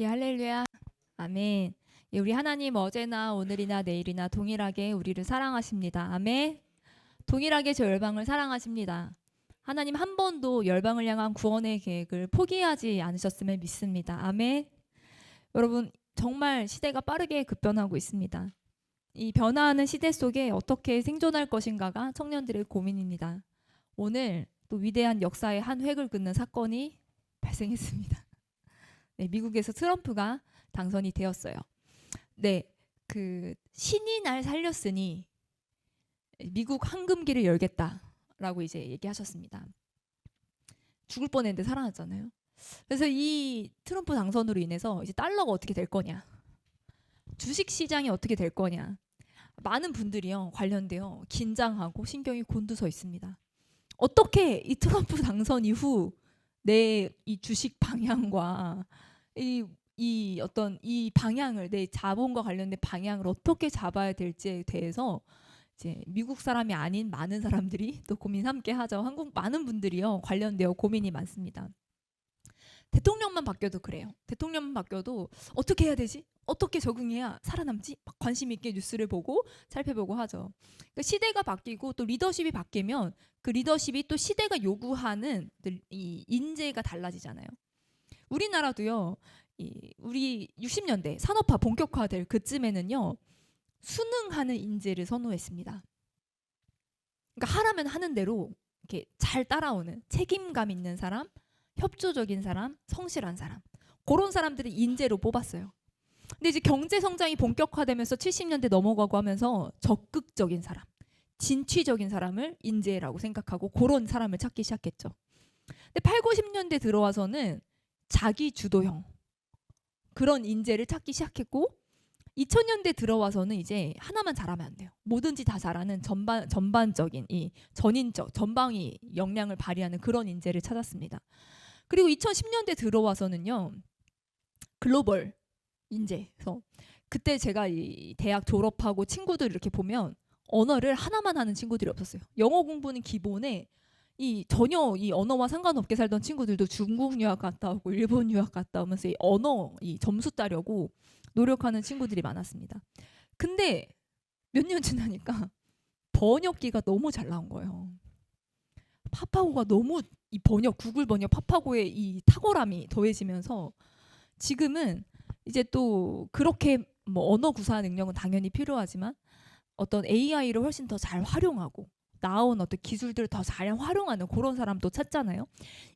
예, 할렐루야. 아멘. 예, 우리 하나님 어제나 오늘이나 내일이나 동일하게 우리를 사랑하십니다. 아멘. 동일하게 저 열방을 사랑하십니다. 하나님 한 번도 열방을 향한 구원의 계획을 포기하지 않으셨음을 믿습니다. 아멘. 여러분, 정말 시대가 빠르게 급변하고 있습니다. 이 변화하는 시대 속에 어떻게 생존할 것인가가 청년들의 고민입니다. 오늘 또 위대한 역사의 한 획을 긋는 사건이 발생했습니다. 네, 미국에서 트럼프가 당선이 되었어요. 네, 그 신이 날 살렸으니 미국 황금기를 열겠다라고 이제 얘기하셨습니다. 죽을 뻔했는데 살아났잖아요. 그래서 이 트럼프 당선으로 인해서 이제 달러가 어떻게 될 거냐, 주식 시장이 어떻게 될 거냐, 많은 분들이요 관련되어 긴장하고 신경이 곤두서 있습니다. 어떻게 이 트럼프 당선 이후 내 이 주식 방향과 이 어떤 이 방향을, 내 자본과 관련된 방향을 어떻게 잡아야 될지에 대해서 이제 미국 사람이 아닌 많은 사람들이 또 고민 함께 하죠. 한국 많은 분들이요 관련되어 고민이 많습니다. 대통령만 바뀌어도 그래요. 대통령만 바뀌어도 어떻게 해야 되지? 어떻게 적응해야 살아남지? 막 관심 있게 뉴스를 보고 살펴보고 하죠. 그러니까 시대가 바뀌고 또 리더십이 바뀌면 그 리더십이 또 시대가 요구하는 이 인재가 달라지잖아요. 우리나라도요. 우리 60년대 산업화 본격화될 그쯤에는요. 순응하는 인재를 선호했습니다. 그러니까 하라면 하는 대로 이렇게 잘 따라오는 책임감 있는 사람, 협조적인 사람, 성실한 사람, 그런 사람들을 인재로 뽑았어요. 근데 이제 경제 성장이 본격화되면서 70년대 넘어가고 하면서 적극적인 사람, 진취적인 사람을 인재라고 생각하고 그런 사람을 찾기 시작했죠. 근데 8, 90년대 들어와서는 자기 주도형 그런 인재를 찾기 시작했고, 2000년대 들어와서는 이제 하나만 잘하면 안 돼요. 뭐든지 다 잘하는 전반적인 이 전인적 전방위 역량을 발휘하는 그런 인재를 찾았습니다. 그리고 2010년대 들어와서는요. 글로벌 인재. 그래서 그때 제가 이 대학 졸업하고 친구들 이렇게 보면 언어를 하나만 하는 친구들이 없었어요. 영어 공부는 기본에 이 전혀 이 언어와 상관없게 살던 친구들도 중국 유학 갔다 오고 일본 유학 갔다 오면서 이 언어 이 점수 따려고 노력하는 친구들이 많았습니다. 근데 몇 년 지나니까 번역기가 너무 잘 나온 거예요. 파파고가 너무 이 번역 구글 번역 파파고의 이 탁월함이 더해지면서 지금은 이제 또 그렇게 뭐 언어 구사 능력은 당연히 필요하지만 어떤 AI를 훨씬 더 잘 활용하고 나온 어떤 기술들을 더 잘 활용하는 그런 사람도 찾잖아요.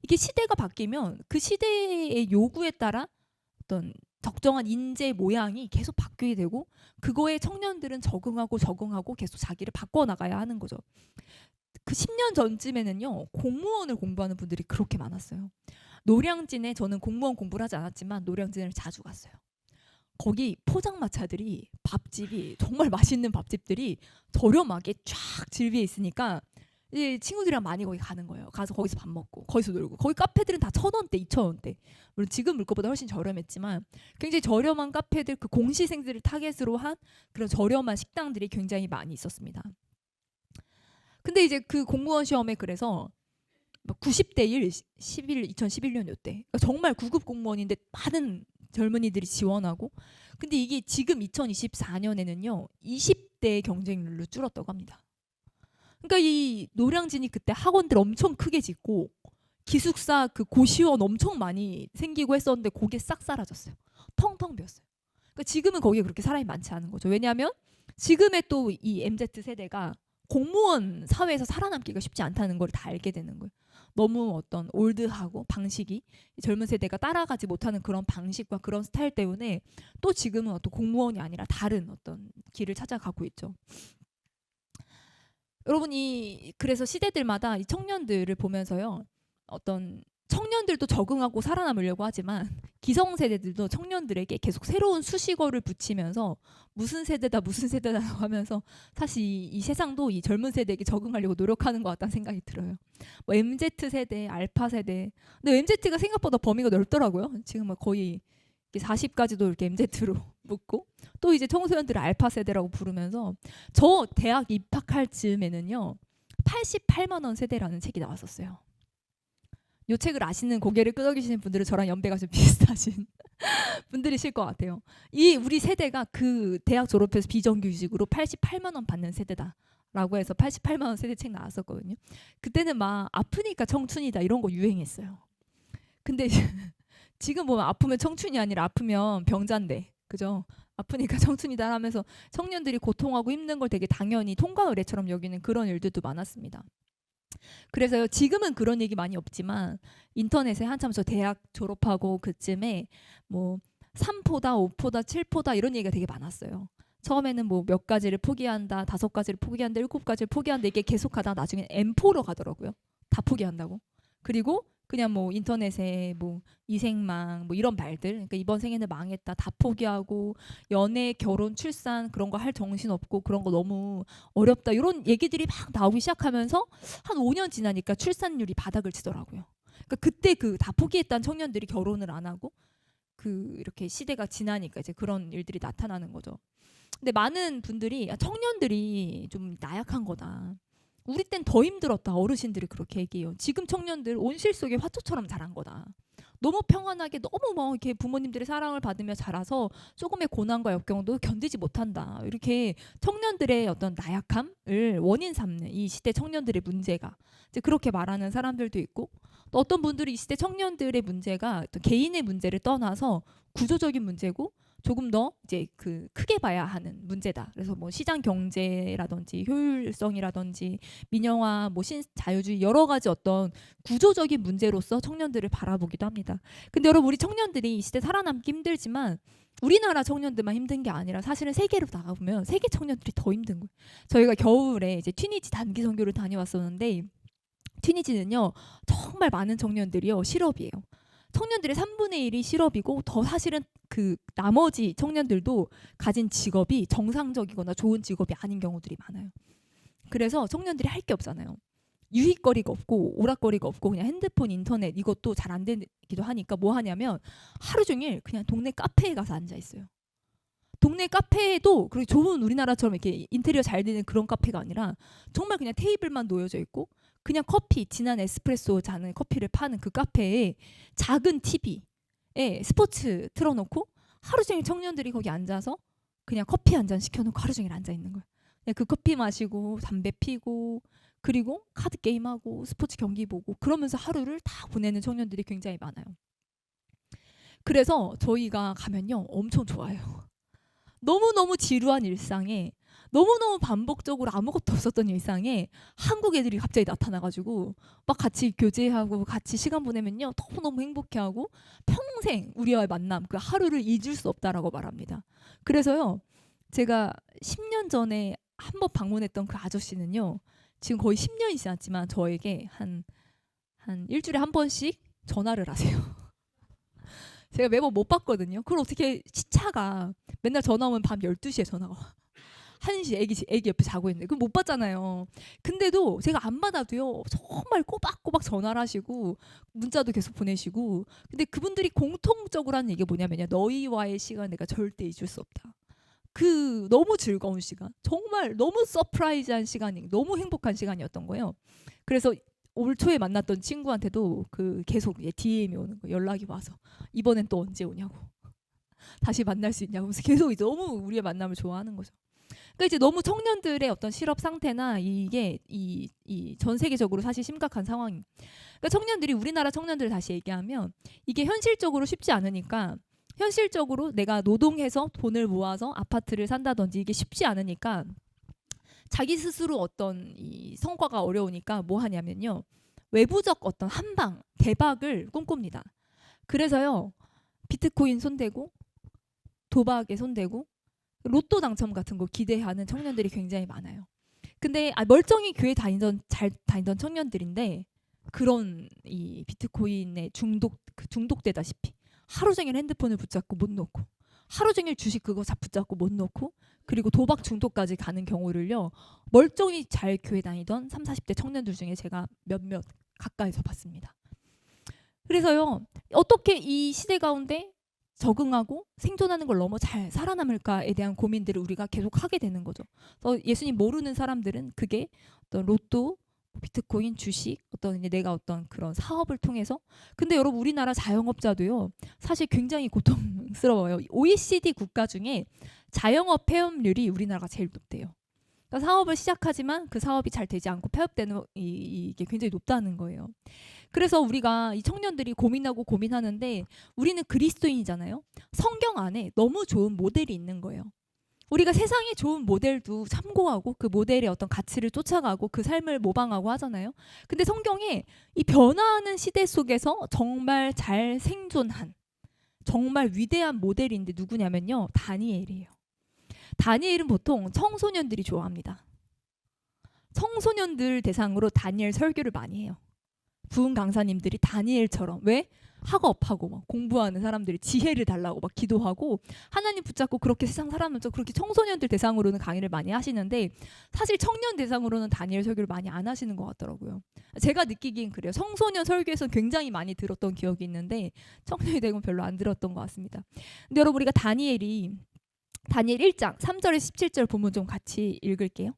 이게 시대가 바뀌면 그 시대의 요구에 따라 어떤 적정한 인재 모양이 계속 바뀌게 되고 그거에 청년들은 적응하고 계속 자기를 바꿔나가야 하는 거죠. 그 10년 전쯤에는요. 공무원을 공부하는 분들이 그렇게 많았어요. 노량진에 저는 공무원 공부를 하지 않았지만 노량진을 자주 갔어요. 거기 포장마차들이 밥집이 정말 맛있는 밥집들이 저렴하게 쫙 질비해 있으니까 이제 친구들이랑 많이 거기 가는 거예요. 가서 거기서 밥 먹고 거기서 놀고 거기 카페들은 다 1,000원대, 2,000원대. 물론 지금 물가보다 훨씬 저렴했지만 굉장히 저렴한 카페들, 그 공시생들을 타겟으로 한 그런 저렴한 식당들이 굉장히 많이 있었습니다. 근데 이제 그 공무원 시험에 그래서 90대 1, 2011년 요때 그러니까 정말 구급 공무원인데 많은 젊은이들이 지원하고, 근데 이게 지금 2024년에는요 20대 경쟁률로 줄었다고 합니다. 그러니까 이 노량진이 그때 학원들 엄청 크게 짓고 기숙사 그 고시원 엄청 많이 생기고 했었는데 그게 싹 사라졌어요. 텅텅 비었어요. 그러니까 지금은 거기에 그렇게 사람이 많지 않은 거죠. 왜냐하면 지금의 또 이 MZ 세대가 공무원 사회에서 살아남기가 쉽지 않다는 걸 다 알게 되는 거예요. 너무 어떤 올드하고 방식이 젊은 세대가 따라가지 못하는 그런 방식과 그런 스타일 때문에 또 지금은 어떤 공무원이 아니라 다른 어떤 길을 찾아가고 있죠. 여러분이 그래서 시대들마다 이 청년들을 보면서요. 어떤 청년들도 적응하고 살아남으려고 하지만 기성세대들도 청년들에게 계속 새로운 수식어를 붙이면서 무슨 세대다 무슨 세대다 하면서 사실 이 세상도 이 젊은 세대에게 적응하려고 노력하는 것 같다는 생각이 들어요. 뭐 MZ세대, 알파세대. 근데 MZ가 생각보다 범위가 넓더라고요. 지금 막 거의 40까지도 이렇게 MZ로 묻고 또 이제 청소년들을 알파세대라고 부르면서 저 대학 입학할 즈음에는요 88만 원 세대라는 책이 나왔었어요. 요 책을 아시는 고개를 끄덕이시는 분들은 저랑 연배가 좀 비슷하신 분들이실 것 같아요. 이 우리 세대가 그 대학 졸업해서 비정규직으로 88만 원 받는 세대다라고 해서 88만 원 세대 책 나왔었거든요. 그때는 막 아프니까 청춘이다 이런 거 유행했어요. 근데 지금 보면 아프면 청춘이 아니라 아프면 병잔데, 그죠? 아프니까 청춘이다 하면서 청년들이 고통하고 힘든 걸 되게 당연히 통과 의례처럼 여기는 그런 일들도 많았습니다. 그래서요, 지금은 그런 얘기 많이 없지만 인터넷에 한참 저 대학 졸업하고 그쯤에 뭐 3포다, 5포다, 7포다 이런 얘기가 되게 많았어요. 처음에는 뭐 몇 가지를 포기한다, 5가지를 포기한다, 7가지를 포기한다 이게 계속하다 나중에 M4로 가더라고요. 다 포기한다고. 그리고 그냥 뭐 인터넷에 뭐 이생망 뭐 이런 말들, 그러니까 이번 생에는 망했다, 다 포기하고 연애, 결혼, 출산 그런 거 할 정신 없고 그런 거 너무 어렵다 이런 얘기들이 막 나오기 시작하면서 한 5년 지나니까 출산율이 바닥을 치더라고요. 그러니까 그때 그 다 포기했던 청년들이 결혼을 안 하고 그 이렇게 시대가 지나니까 이제 그런 일들이 나타나는 거죠. 근데 많은 분들이 청년들이 좀 나약한 거다. 우리 땐 더 힘들었다. 어르신들이 그렇게 얘기해요. 지금 청년들 온실 속의 화초처럼 자란 거다. 너무 평안하게 너무 뭐 이렇게 부모님들의 사랑을 받으며 자라서 조금의 고난과 역경도 견디지 못한다. 이렇게 청년들의 어떤 나약함을 원인 삼는 이 시대 청년들의 문제가 이제 그렇게 말하는 사람들도 있고, 또 어떤 분들이 이 시대 청년들의 문제가 또 개인의 문제를 떠나서 구조적인 문제고 조금 더 이제 그 크게 봐야 하는 문제다. 그래서 뭐 시장 경제라든지 효율성이라든지 민영화, 뭐 신자유주의 여러 가지 어떤 구조적인 문제로서 청년들을 바라보기도 합니다. 근데 여러분, 우리 청년들이 이 시대 살아남기 힘들지만 우리나라 청년들만 힘든 게 아니라 사실은 세계로 나가보면 세계 청년들이 더 힘든 거예요. 저희가 겨울에 이제 튀니지 단기 선교를 다녀왔었는데 튀니지는요 정말 많은 청년들이요 실업이에요. 청년들의 3분의 1이 실업이고, 더 사실은 그 나머지 청년들도 가진 직업이 정상적이거나 좋은 직업이 아닌 경우들이 많아요. 그래서 청년들이 할 게 없잖아요. 유익거리가 없고 오락거리가 없고 그냥 핸드폰, 인터넷 이것도 잘 안 되기도 하니까 뭐 하냐면 하루 종일 그냥 동네 카페에 가서 앉아 있어요. 동네 카페에도 그렇게 좋은 우리나라처럼 이렇게 인테리어 잘 되는 그런 카페가 아니라 정말 그냥 테이블만 놓여져 있고 그냥 커피, 진한 에스프레소 잔의 커피를 파는 그 카페에 작은 TV에 스포츠 틀어놓고 하루 종일 청년들이 거기 앉아서 그냥 커피 한 잔 시켜놓고 하루 종일 앉아 있는 거예요. 그냥 그 커피 마시고 담배 피고 그리고 카드 게임하고 스포츠 경기 보고 그러면서 하루를 다 보내는 청년들이 굉장히 많아요. 그래서 저희가 가면요 엄청 좋아요. 너무너무 지루한 일상에, 너무너무 반복적으로 아무것도 없었던 일상에 한국 애들이 갑자기 나타나가지고 막 같이 교제하고 같이 시간 보내면요 너무너무 행복해하고 평생 우리와의 만남 그 하루를 잊을 수 없다라고 말합니다. 그래서요 제가 10년 전에 한 번 방문했던 그 아저씨는요 지금 거의 10년이 지났지만 저에게 한 일주일에 한 번씩 전화를 하세요. 제가 매번 못 받거든요. 그걸 어떻게, 시차가 맨날 전화 오면 밤 12시에 전화가 와. 1시 애기 옆에 자고 있는데 그럼 못 받잖아요. 근데도 제가 안 받아도요 정말 꼬박꼬박 전화를 하시고 문자도 계속 보내시고, 근데 그분들이 공통적으로 하는 얘기가 뭐냐면요 너희와의 시간 내가 절대 잊을 수 없다. 그 너무 즐거운 시간, 정말 너무 서프라이즈한 시간이, 너무 행복한 시간이었던 거예요. 그래서 올 초에 만났던 친구한테도 그 계속 DM이 오는 거, 연락이 와서 이번엔 또 언제 오냐고, 다시 만날 수 있냐고, 그래서 계속 너무 우리의 만남을 좋아하는 거죠. 그러니까 이제 너무 청년들의 어떤 실업 상태나 이게 이 전 세계적으로 사실 심각한 상황이. 그러니까 청년들이, 우리나라 청년들 다시 얘기하면 이게 현실적으로 쉽지 않으니까, 현실적으로 내가 노동해서 돈을 모아서 아파트를 산다든지 이게 쉽지 않으니까 자기 스스로 어떤 이 성과가 어려우니까 뭐 하냐면요 외부적 어떤 한방 대박을 꿈꿉니다. 그래서요 비트코인 손대고 도박에 손대고 로또 당첨 같은 거 기대하는 청년들이 굉장히 많아요. 근데 멀쩡히 교회 잘 다니던 청년들인데 그런 이 비트코인에 중독되다시피 하루 종일 핸드폰을 붙잡고 못 놓고, 하루 종일 주식 그거 붙잡고 못 놓고, 그리고 도박 중독까지 가는 경우를요 멀쩡히 잘 교회 다니던 30, 40대 청년들 중에 제가 몇몇 가까이서 봤습니다. 그래서요 어떻게 이 시대 가운데 적응하고 생존하는 걸 넘어 잘 살아남을까에 대한 고민들을 우리가 계속 하게 되는 거죠. 예수님 모르는 사람들은 그게 어떤 로또, 비트코인, 주식, 어떤 이제 내가 어떤 그런 사업을 통해서. 근데 여러분 우리나라 자영업자도요. 사실 굉장히 고통스러워요. OECD 국가 중에 자영업 폐업률이 우리나라가 제일 높대요. 그러니까 사업을 시작하지만 그 사업이 잘 되지 않고 폐업되는 이게 굉장히 높다는 거예요. 그래서 우리가 이 청년들이 고민하고 고민하는데 우리는 그리스도인이잖아요. 성경 안에 너무 좋은 모델이 있는 거예요. 우리가 세상에 좋은 모델도 참고하고 그 모델의 어떤 가치를 쫓아가고 그 삶을 모방하고 하잖아요. 근데 성경에 이 변화하는 시대 속에서 정말 잘 생존한 정말 위대한 모델인데 누구냐면요. 다니엘이에요. 다니엘은 보통 청소년들이 좋아합니다. 청소년들 대상으로 다니엘 설교를 많이 해요. 부흥 강사님들이 다니엘처럼 왜? 학업하고 막 공부하는 사람들이 지혜를 달라고 막 기도하고 하나님 붙잡고 그렇게 세상 살아면서 그렇게 청소년들 대상으로는 강의를 많이 하시는데 사실 청년 대상으로는 다니엘 설교를 많이 안 하시는 것 같더라고요. 제가 느끼기엔 그래요. 청소년 설교에서 굉장히 많이 들었던 기억이 있는데 청년이 되면 별로 안 들었던 것 같습니다. 근데 여러분 우리가 다니엘 1장 3절에서 17절 본문 좀 같이 읽을게요.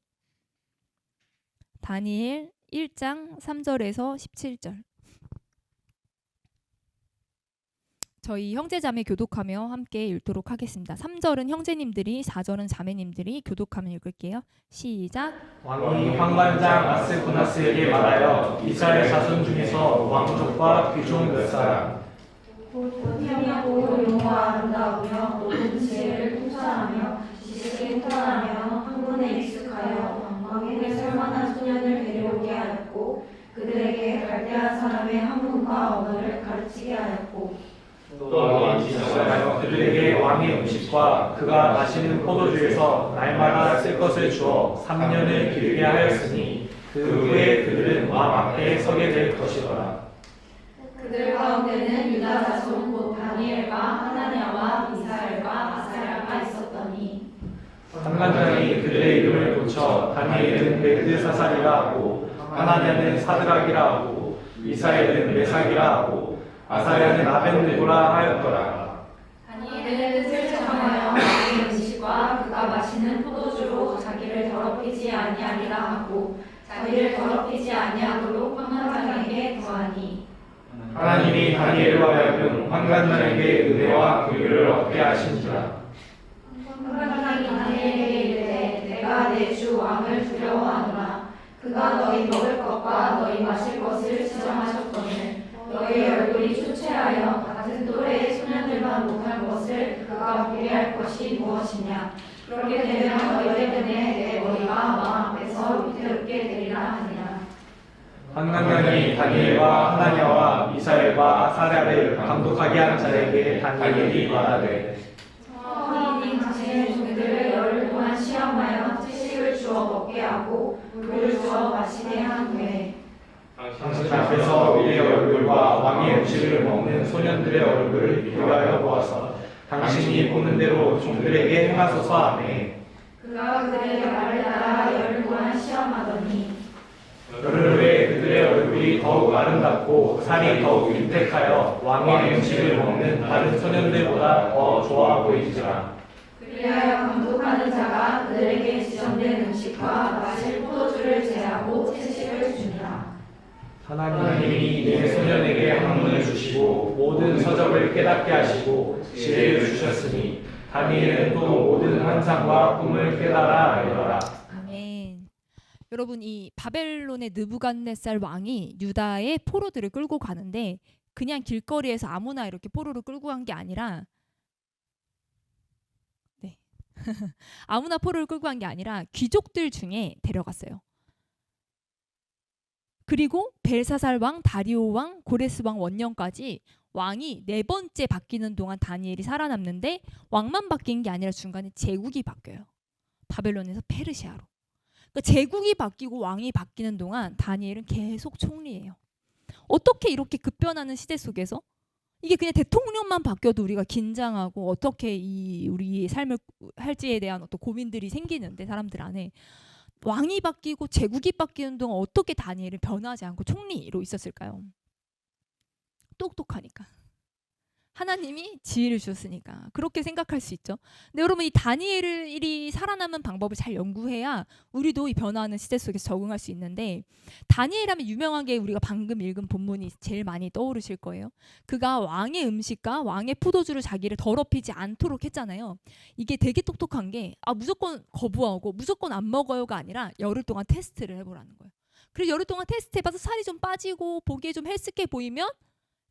다니엘 1장 3절에서 17절. 저희 형제자매 교독하며 함께 읽도록 하겠습니다. 3절은 형제님들이 4절은 자매님들이 교독하며 읽을게요. 시작. 왕이 환관장 아스고나스에게 말하여 이스라엘 자손 중에서 왕족과 귀족 몇 사람 보편하고 용과 아름다우며 모든 지혜를 통찰하며 지식에 통달하며 학문에 익숙하여 왕에게 설만한 소년을 데려오게 하였고 그들에게 갈대아 사람의 학문과 언어를 가르치게 하였고 또 왕이 지시하여 그들에게 왕의 음식과 그가 마시는 포도주에서 날마다 쓸 것을 주어 3년을 기르게 하였으니 그 후에 그들은 왕 앞에 서게 될 것이더라. 그들 가운데는 유다 자손 곧 다니엘과 하나냐와 미사엘과 아사랴가 있었더니 환관장이 그들의 이름을 고쳐 다니엘은 벨드사살이라 하고 하나냐는 사드락이라 하고 미사엘은 메삭이라 하고 아사랴는 아벤느고라 하였더라. 다니엘은 뜻을 정하여 왕의 음식과 그가 마시는 포도주로 자기를 더럽히지 아니하리라 하고 자기를 더럽히지 아니하도록 환관장에게 구하니 하나님이 다니엘로 하여금 환관장에게 은혜와 긍휼을 얻게 하신지라. 환관장이 다니엘에게 이르되 내가 내 주 왕을 두려워하노라. 그가 너희 먹을 것과 너희 마실 것을 지정하셨거늘 너희 얼굴이 초췌하여 같은 또래의 소년들만 못할 것을 그가 보게 할 것이 무엇이냐. 그렇게 되면 너희 때문에 내 머리가 왕 앞에서 위태롭게 되리라 하니라. 환관장이 다니엘과 하나냐와 미사엘과 아사랴를 감독하게 한 자에게 다니엘이 말하되 성인이 당신의 종들을 열흘 동안 시험하여 채식을 주어 먹게 하고 물을 주어 마시게 한 후에 당신 앞에서 우리의 얼굴과 왕의 음식을 먹는 소년들의 얼굴을 비교하여 보아서 당신이 보는 대로 종들에게 행하소서 하매 그가 그들의 말을 따라 열흘 동안 시험하더니 열흘 후에 그들의 얼굴이 더욱 아름답고 살이 더욱 윤택하여 왕의 음식을 먹는 다른 소년들보다 더 좋아 보이지라. 그리하여 감독하는 자가 그들에게 지정된 음식과 마실 포도주를 제하고 채식을 주니라. 하나님이 내 소년에게 학문을 주시고 모든 서적을 깨닫게 하시고 지혜를 주셨으니 다니엘은 또 모든 환상과 꿈을 깨달아 알더라. 아멘. 여러분 이 바벨론의 느부갓네살 왕이 유다의 포로들을 끌고 가는데 그냥 길거리에서 아무나 이렇게 포로를 끌고 간 게 아니라 아무나 포로를 끌고 간 게 아니라 귀족들 중에 데려갔어요. 그리고 벨사살 왕, 다리오 왕, 고레스 왕 원년까지 왕이 4번째 바뀌는 동안 다니엘이 살아남는데 왕만 바뀐 게 아니라 중간에 제국이 바뀌어요. 바벨론에서 페르시아로. 그러니까 제국이 바뀌고 왕이 바뀌는 동안 다니엘은 계속 총리예요. 어떻게 이렇게 급변하는 시대 속에서 이게 그냥 대통령만 바뀌어도 우리가 긴장하고 어떻게 이 우리의 삶을 할지에 대한 어떤 고민들이 생기는데 사람들 안에 왕이 바뀌고 제국이 바뀌는 동안 어떻게 다니엘은 변하지 않고 총리로 있었을까요? 똑똑하니까. 하나님이 지혜를 주셨으니까 그렇게 생각할 수 있죠. 근데 여러분 이 다니엘이 살아남은 방법을 잘 연구해야 우리도 이 변화하는 시대 속에서 적응할 수 있는데 다니엘하면 유명하게 우리가 방금 읽은 본문이 제일 많이 떠오르실 거예요. 그가 왕의 음식과 왕의 포도주를 자기를 더럽히지 않도록 했잖아요. 이게 되게 똑똑한 게 무조건 거부하고 무조건 안 먹어요가 아니라 열흘 동안 테스트를 해보라는 거예요. 그래서 열흘 동안 테스트해봐서 살이 좀 빠지고 보기에 좀 헬스케 보이면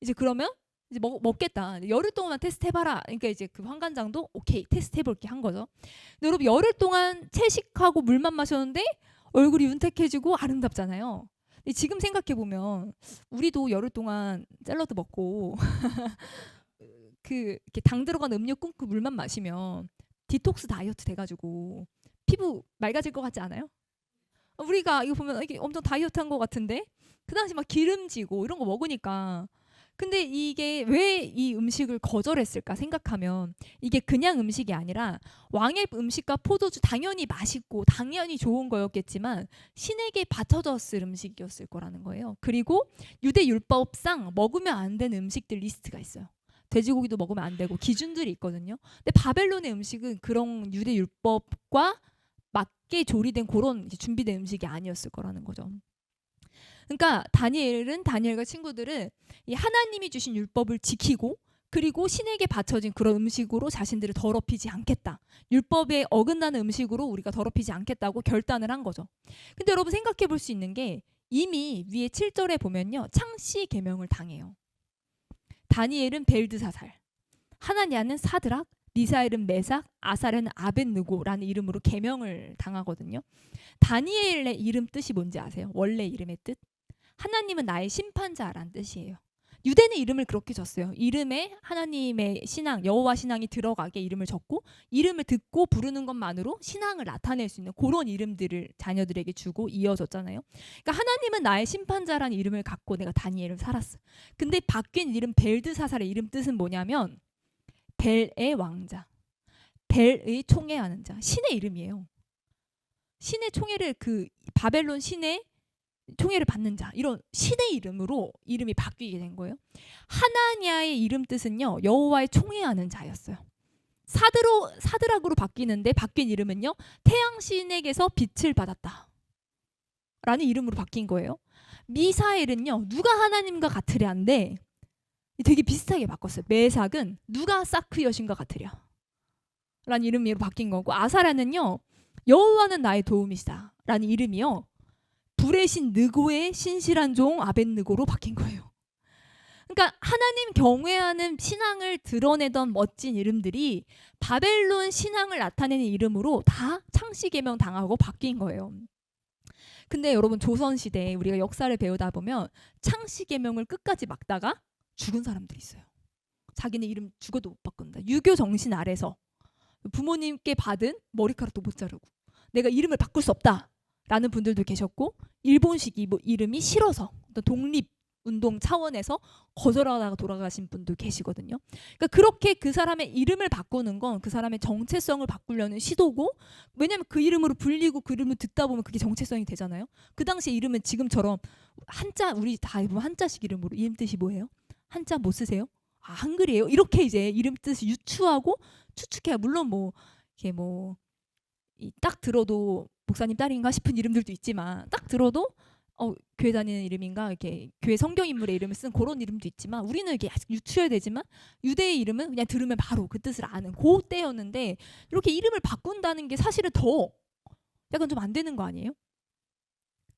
이제 그러면 이제 먹겠다. 열흘 동안만 테스트 해봐라. 그러니까 이제 그 환관장도 오케이 테스트 해볼게 한 거죠. 근데 여러분 열흘 동안 채식하고 물만 마셨는데 얼굴이 윤택해지고 아름답잖아요. 근데 지금 생각해 보면 우리도 열흘 동안 샐러드 먹고 이렇게 당 들어간 음료 끊고 물만 마시면 디톡스 다이어트 돼가지고 피부 맑아질 것 같지 않아요? 우리가 이거 보면 이게 엄청 다이어트한 것 같은데 그 당시 막 기름지고 이런 거 먹으니까. 근데 이게 왜 이 음식을 거절했을까 생각하면 이게 그냥 음식이 아니라 왕의 음식과 포도주 당연히 맛있고 당연히 좋은 거였겠지만 신에게 바쳐졌을 음식이었을 거라는 거예요. 그리고 유대 율법상 먹으면 안 되는 음식들 리스트가 있어요. 돼지고기도 먹으면 안 되고 기준들이 있거든요. 근데 바벨론의 음식은 그런 유대 율법과 맞게 조리된 그런 준비된 음식이 아니었을 거라는 거죠. 그러니까 다니엘과 친구들은 이 하나님이 주신 율법을 지키고 그리고 신에게 바쳐진 그런 음식으로 자신들을 더럽히지 않겠다. 율법에 어긋나는 음식으로 우리가 더럽히지 않겠다고 결단을 한 거죠. 근데 여러분 생각해 볼 수 있는 게 이미 위에 7절에 보면요. 창시 계명을 당해요. 다니엘은 벨드사살, 하나냐는 사드락, 미사엘은 메삭, 아살은 아벳느고라는 이름으로 계명을 당하거든요. 다니엘의 이름 뜻이 뭔지 아세요? 원래 이름의 뜻? 하나님은 나의 심판자라는 뜻이에요. 유대는 이름을 그렇게 줬어요. 이름에 하나님의 신앙, 여호와 신앙이 들어가게 이름을 적고 이름을 듣고 부르는 것만으로 신앙을 나타낼 수 있는 그런 이름들을 자녀들에게 주고 이어졌잖아요. 그러니까 하나님은 나의 심판자라는 이름을 갖고 내가 다니엘을 살았어. 근데 바뀐 이름 벨드사살의 이름 뜻은 뭐냐면 벨의 왕자, 벨의 총애하는 자, 신의 이름이에요. 신의 총애를 바벨론 신의 총애를 받는 자, 이런 신의 이름으로 이름이 바뀌게 된 거예요. 하나냐의 이름 뜻은요 여호와의 총애하는 자였어요. 사드락으로 바뀌는데 바뀐 이름은요 태양신에게서 빛을 받았다 라는 이름으로 바뀐 거예요. 미사엘은요 누가 하나님과 같으랴인데 되게 비슷하게 바꿨어요. 메삭은 누가 사크 여신과 같으랴 라는 이름으로 바뀐 거고, 아사라는요 여호와는 나의 도움이시다 라는 이름이요 불의 신 느고의 신실한 종 아벳느고로 바뀐 거예요. 그러니까 하나님 경외하는 신앙을 드러내던 멋진 이름들이 바벨론 신앙을 나타내는 이름으로 다 창시계명 당하고 바뀐 거예요. 근데 여러분 조선시대에 우리가 역사를 배우다 보면 창시계명을 끝까지 막다가 죽은 사람들이 있어요. 자기네 이름 죽어도 못 바꾼다. 유교 정신 아래서 부모님께 받은 머리카락도 못 자르고 내가 이름을 바꿀 수 없다 라는 분들도 계셨고, 일본식 이름이 싫어서 독립운동 차원에서 거절하다가 돌아가신 분도 계시거든요. 그러니까 그렇게 그 사람의 이름을 바꾸는 건 그 사람의 정체성을 바꾸려는 시도고, 왜냐하면 그 이름으로 불리고 그 이름을 듣다 보면 그게 정체성이 되잖아요. 그 당시 이름은 지금처럼 우리 다 보면 한자식 이름으로 이름 뜻이 뭐예요? 한자 못 쓰세요? 한글이에요? 이렇게 이제 이름 뜻을 유추하고 추측해야, 물론 이게 딱 들어도 목사님 딸인가 싶은 이름들도 있지만, 딱 들어도 교회 다니는 이름인가, 이렇게 교회 성경 인물의 이름을 쓴 그런 이름도 있지만, 우리는 이게 아직 유추해야 되지만 유대의 이름은 그냥 들으면 바로 그 뜻을 아는 그 때였는데, 이렇게 이름을 바꾼다는 게 사실은 더 약간 좀 안 되는 거 아니에요?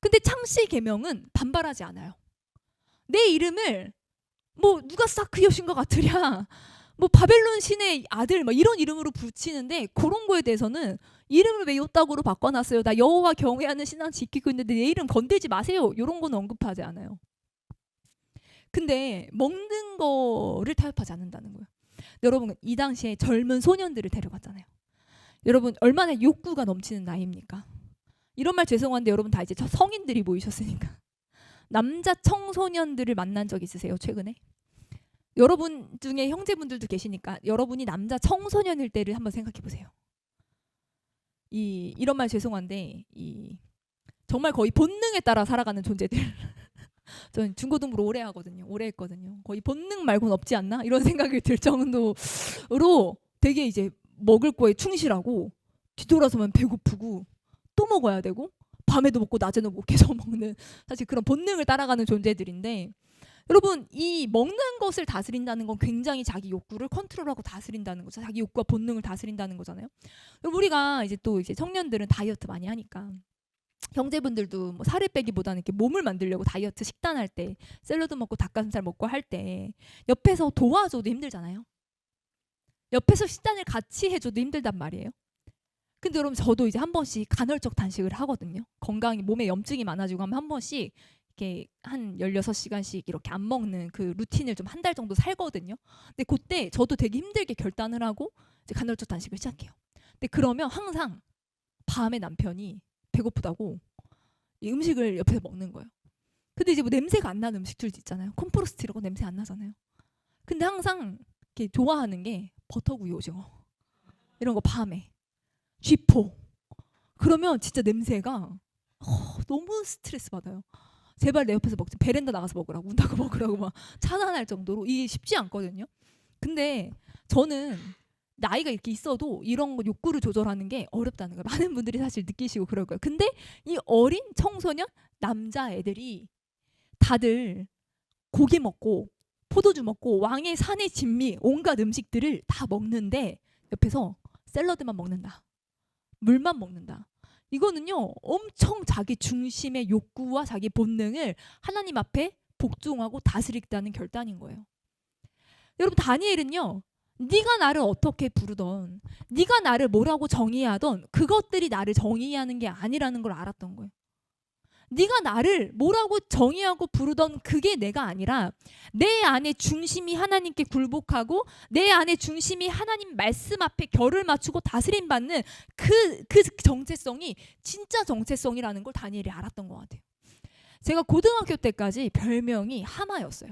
근데 창시 계명은 반발하지 않아요. 내 이름을 누가 사크 여신 것 같으랴, 바벨론 신의 아들 이런 이름으로 붙이는데, 그런 거에 대해서는 이름을 왜 요따구로 바꿔놨어요? 나 여호와 경외하는 신앙 지키고 있는데 내 이름 건들지 마세요. 이런 건 언급하지 않아요. 근데 먹는 거를 타협하지 않는다는 거예요. 여러분 이 당시에 젊은 소년들을 데려갔잖아요. 여러분 얼마나 욕구가 넘치는 나이입니까? 이런 말 죄송한데 여러분 다 이제 성인들이 모이셨으니까 남자 청소년들을 만난 적 있으세요 최근에? 여러분 중에 형제분들도 계시니까 여러분이 남자 청소년일 때를 한번 생각해 보세요. 이런 말 죄송한데 정말 거의 본능에 따라 살아가는 존재들 저는 중고등부를 오래 하거든요. 오래 했거든요. 거의 본능 말고는 없지 않나? 이런 생각이 들 정도로 되게 이제 먹을 거에 충실하고 뒤돌아서면 배고프고 또 먹어야 되고 밤에도 먹고 낮에도 먹고 계속 먹는 사실 그런 본능을 따라가는 존재들인데 여러분 이 먹는 것을 다스린다는 건 굉장히 자기 욕구를 컨트롤하고 다스린다는 거죠. 자기 욕구와 본능을 다스린다는 거잖아요. 여러분 우리가 이제 또 이제 청년들은 다이어트 많이 하니까 형제분들도 뭐 살을 빼기보다는 이렇게 몸을 만들려고 다이어트 식단할 때 샐러드 먹고 닭가슴살 먹고 할 때 옆에서 도와줘도 힘들잖아요. 옆에서 식단을 같이 해줘도 힘들단 말이에요. 근데 여러분 저도 이제 한 번씩 간헐적 단식을 하거든요. 건강이 몸에 염증이 많아지고 하면 한 번씩 이렇게 한 16시간씩 이렇게 안 먹는 그 루틴을 좀 한 달 정도 살거든요. 근데 그때 저도 되게 힘들게 결단을 하고 이제 간헐적 단식을 시작해요. 근데 그러면 항상 밤에 남편이 배고프다고 이 음식을 옆에서 먹는 거예요. 근데 이제 뭐 냄새가 안 나는 음식들도 있잖아요. 콤프로스트 이런 거 냄새 안 나잖아요. 근데 항상 이렇게 좋아하는 게 버터구이 오징어 이런 거 밤에 쥐포 그러면 진짜 냄새가 너무 스트레스 받아요. 제발 내 옆에서 먹지 베란다 나가서 먹으라고 문 닫고 먹으라고 막 차단할 정도로 이게 쉽지 않거든요. 근데 저는 나이가 이렇게 있어도 이런 거 욕구를 조절하는 게 어렵다는 걸 많은 분들이 사실 느끼시고 그럴 거예요. 근데 이 어린 청소년 남자애들이 다들 고기 먹고 포도주 먹고 왕의 산의 진미 온갖 음식들을 다 먹는데 옆에서 샐러드만 먹는다. 물만 먹는다. 이거는요 엄청 자기 중심의 욕구와 자기 본능을 하나님 앞에 복종하고 다스리겠다는 결단인 거예요. 여러분 다니엘은요 네가 나를 어떻게 부르던 네가 나를 뭐라고 정의하던 그것들이 나를 정의하는 게 아니라는 걸 알았던 거예요. 네가 나를 뭐라고 정의하고 부르던 그게 내가 아니라 내 안에 중심이 하나님께 굴복하고 내 안에 중심이 하나님 말씀 앞에 결을 맞추고 다스림 받는 그 정체성이 진짜 정체성이라는 걸 다니엘이 알았던 것 같아요. 제가 고등학교 때까지 별명이 하마였어요.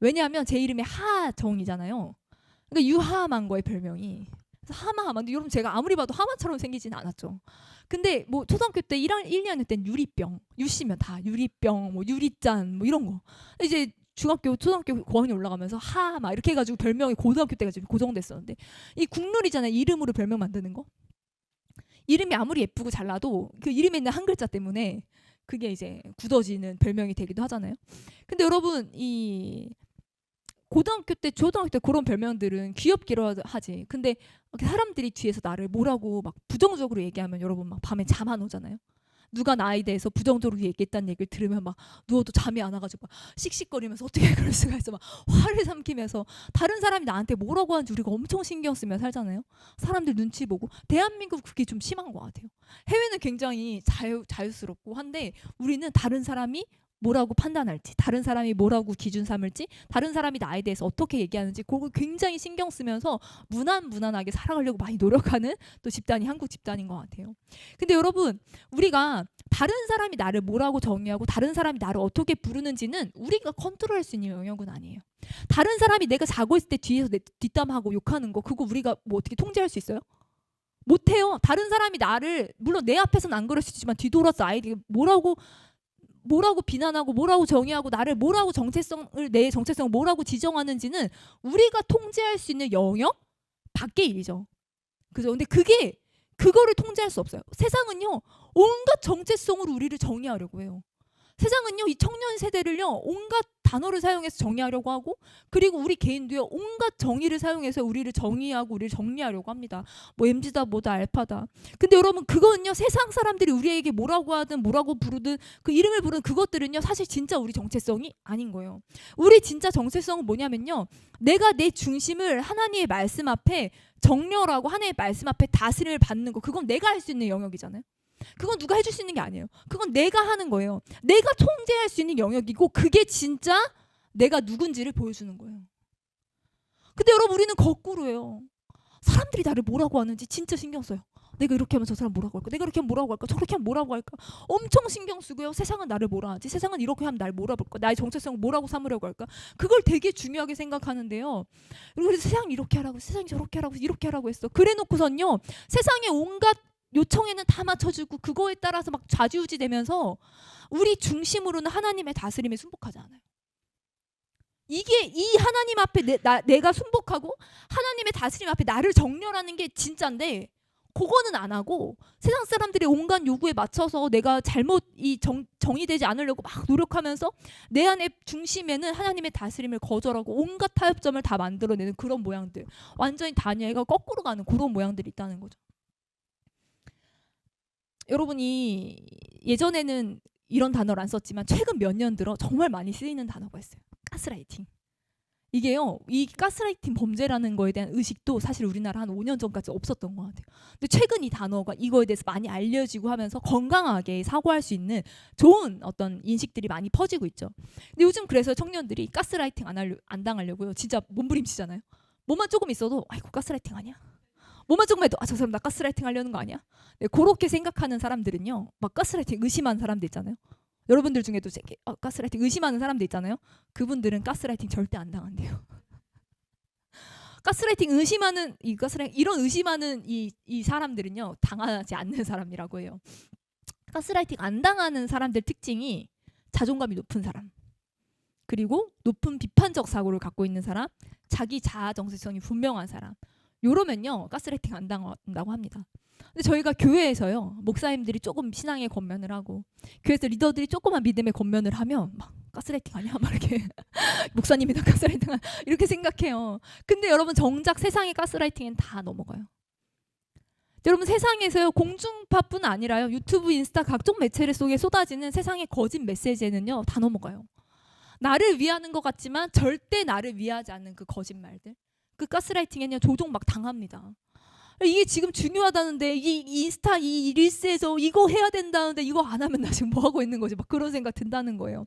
왜냐하면 제 이름이 하정이잖아요. 그러니까 유하만 거예요 별명이. 하마. 근데 여러분 제가 아무리 봐도 하마처럼 생기지는 않았죠. 근데 뭐 초등학교 때 1, 2학년 때는 유리병, 유시면 다 유리병, 뭐 유리짠 뭐 이런 거. 이제 중학교, 초등학교 고학년 올라가면서 하마 이렇게 해가지고 별명이 고등학교 때까지 고정됐었는데 이 국룰이잖아요. 이름으로 별명 만드는 거. 이름이 아무리 예쁘고 잘나도 그 이름에 있는 한 글자 때문에 그게 이제 굳어지는 별명이 되기도 하잖아요. 근데 여러분 이 고등학교 때, 초등학교 때 그런 별명들은 귀엽기로 하지. 근데 사람들이 뒤에서 나를 뭐라고 막 부정적으로 얘기하면 여러분 막 밤에 잠 안 오잖아요. 누가 나에 대해서 부정적으로 얘기했다는 얘기를 들으면 막 누워도 잠이 안 와가지고 막 씩씩거리면서 어떻게 그럴 수가 있어 막 화를 삼키면서 다른 사람이 나한테 뭐라고 하는지 우리가 엄청 신경 쓰며 살잖아요. 사람들 눈치 보고. 대한민국 그게 좀 심한 것 같아요. 해외는 굉장히 자유스럽고 한데 우리는 다른 사람이 뭐라고 판단할지, 다른 사람이 뭐라고 기준 삼을지, 다른 사람이 나에 대해서 어떻게 얘기하는지 그걸 굉장히 신경 쓰면서 무난하게 살아가려고 많이 노력하는 또 집단이 한국 집단인 것 같아요. 근데 여러분 우리가 다른 사람이 나를 뭐라고 정의하고 다른 사람이 나를 어떻게 부르는지는 우리가 컨트롤할 수 있는 영역은 아니에요. 다른 사람이 내가 자고 있을 때 뒤에서 내 뒷담하고 욕하는 거 그거 우리가 뭐 어떻게 통제할 수 있어요? 못해요. 다른 사람이 나를 물론 내 앞에서는 안 그럴 수 있지만 뒤돌아서 아이들이 뭐라고 비난하고 뭐라고 정의하고 나를 뭐라고 내 정체성을 뭐라고 지정하는지는 우리가 통제할 수 있는 영역 밖의 일이죠. 그죠? 근데 그거를 통제할 수 없어요. 세상은요 온갖 정체성으로 우리를 정의하려고 해요. 세상은요 이 청년 세대를요 온갖 단어를 사용해서 정의하려고 하고 그리고 우리 개인도요 온갖 정의를 사용해서 우리를 정의하고 우리를 정리하려고 합니다. 뭐 MZ다 뭐다 알파다. 근데 여러분 그거는요 세상 사람들이 우리에게 뭐라고 하든 뭐라고 부르든 그 이름을 부르는 그것들은요 사실 진짜 우리 정체성이 아닌 거예요. 우리 진짜 정체성은 뭐냐면요 내가 내 중심을 하나님의 말씀 앞에 정렬하고 하나님의 말씀 앞에 다스림을 받는 거 그건 내가 할 수 있는 영역이잖아요. 그건 누가 해줄 수 있는 게 아니에요. 그건 내가 하는 거예요. 내가 통제할 수 있는 영역이고 그게 진짜 내가 누군지를 보여주는 거예요. 근데 여러분 우리는 거꾸로예요. 사람들이 나를 뭐라고 하는지 진짜 신경 써요. 내가 이렇게 하면 저 사람 뭐라고 할까? 내가 이렇게 하면 뭐라고 할까? 저렇게 하면 뭐라고 할까? 엄청 신경 쓰고요. 세상은 나를 뭐라 하지? 세상은 이렇게 하면 날 뭐라 볼까? 나의 정체성을 뭐라고 삼으려고 할까? 그걸 되게 중요하게 생각하는데요. 그리고 세상이 이렇게 하라고 세상이 저렇게 하라고 이렇게 하라고 했어. 그래 놓고선요. 세상의 온갖 요청에는 다 맞춰주고 그거에 따라서 막 좌지우지 되면서 우리 중심으로는 하나님의 다스림에 순복하지 않아요. 이게 이 하나님 앞에 내가 순복하고 하나님의 다스림 앞에 나를 정렬하는 게 진짜인데 그거는 안 하고 세상 사람들의 온갖 요구에 맞춰서 내가 잘못 정의되지 않으려고 막 노력하면서 내 안의 중심에는 하나님의 다스림을 거절하고 온갖 타협점을 다 만들어내는 그런 모양들, 완전히 다니엘과 거꾸로 가는 그런 모양들이 있다는 거죠. 여러분이 예전에는 이런 단어를 안 썼지만 최근 몇 년 들어 정말 많이 쓰이는 단어가 있어요. 가스라이팅. 이게요, 이 가스라이팅 범죄라는 거에 대한 의식도 사실 우리나라 한 5년 전까지 없었던 것 같아요. 근데 최근 이 단어가 이거에 대해서 많이 알려지고 하면서 건강하게 사고할 수 있는 좋은 어떤 인식들이 많이 퍼지고 있죠. 근데 요즘 그래서 청년들이 가스라이팅 안 당하려고요. 진짜 몸부림치잖아요. 뭐만 조금 있어도 아이고 가스라이팅 아니야? 뭐만 조금 해도 아, 저 사람 나 가스라이팅 하려는 거 아니야? 네, 그렇게 생각하는 사람들은요, 막 가스라이팅 의심하는 사람들 있잖아요. 여러분들 중에도 가스라이팅 의심하는 사람들 있잖아요. 그분들은 가스라이팅 절대 안 당한대요. 가스라이팅 의심하는 이런 의심하는 이 사람들은요, 당하지 않는 사람이라고 해요. 가스라이팅 안 당하는 사람들 특징이 자존감이 높은 사람, 그리고 높은 비판적 사고를 갖고 있는 사람, 자기 자아 정체성이 분명한 사람. 요러면요 가스라이팅 안 당한다고 합니다. 근데 저희가 교회에서요, 목사님들이 조금 신앙의 권면을 하고 교회에서 리더들이 조그만 믿음의 권면을 하면 막 가스라이팅 아니야? 막 이렇게 목사님이 다 가스라이팅 아니야? 이렇게 생각해요. 근데 여러분 정작 세상의 가스라이팅엔 다 넘어가요. 여러분 세상에서요, 공중파뿐 아니라요, 유튜브, 인스타 각종 매체를 속에 쏟아지는 세상의 거짓 메시지에는요 다 넘어가요. 나를 위하는 것 같지만 절대 나를 위하지 않는 그 거짓말들, 그 가스라이팅에는 조종 막 당합니다. 이게 지금 중요하다는데 이 인스타 이 릴스에서 이거 해야 된다는데 이거 안 하면 나 지금 뭐 하고 있는 거지? 막 그런 생각 든다는 거예요.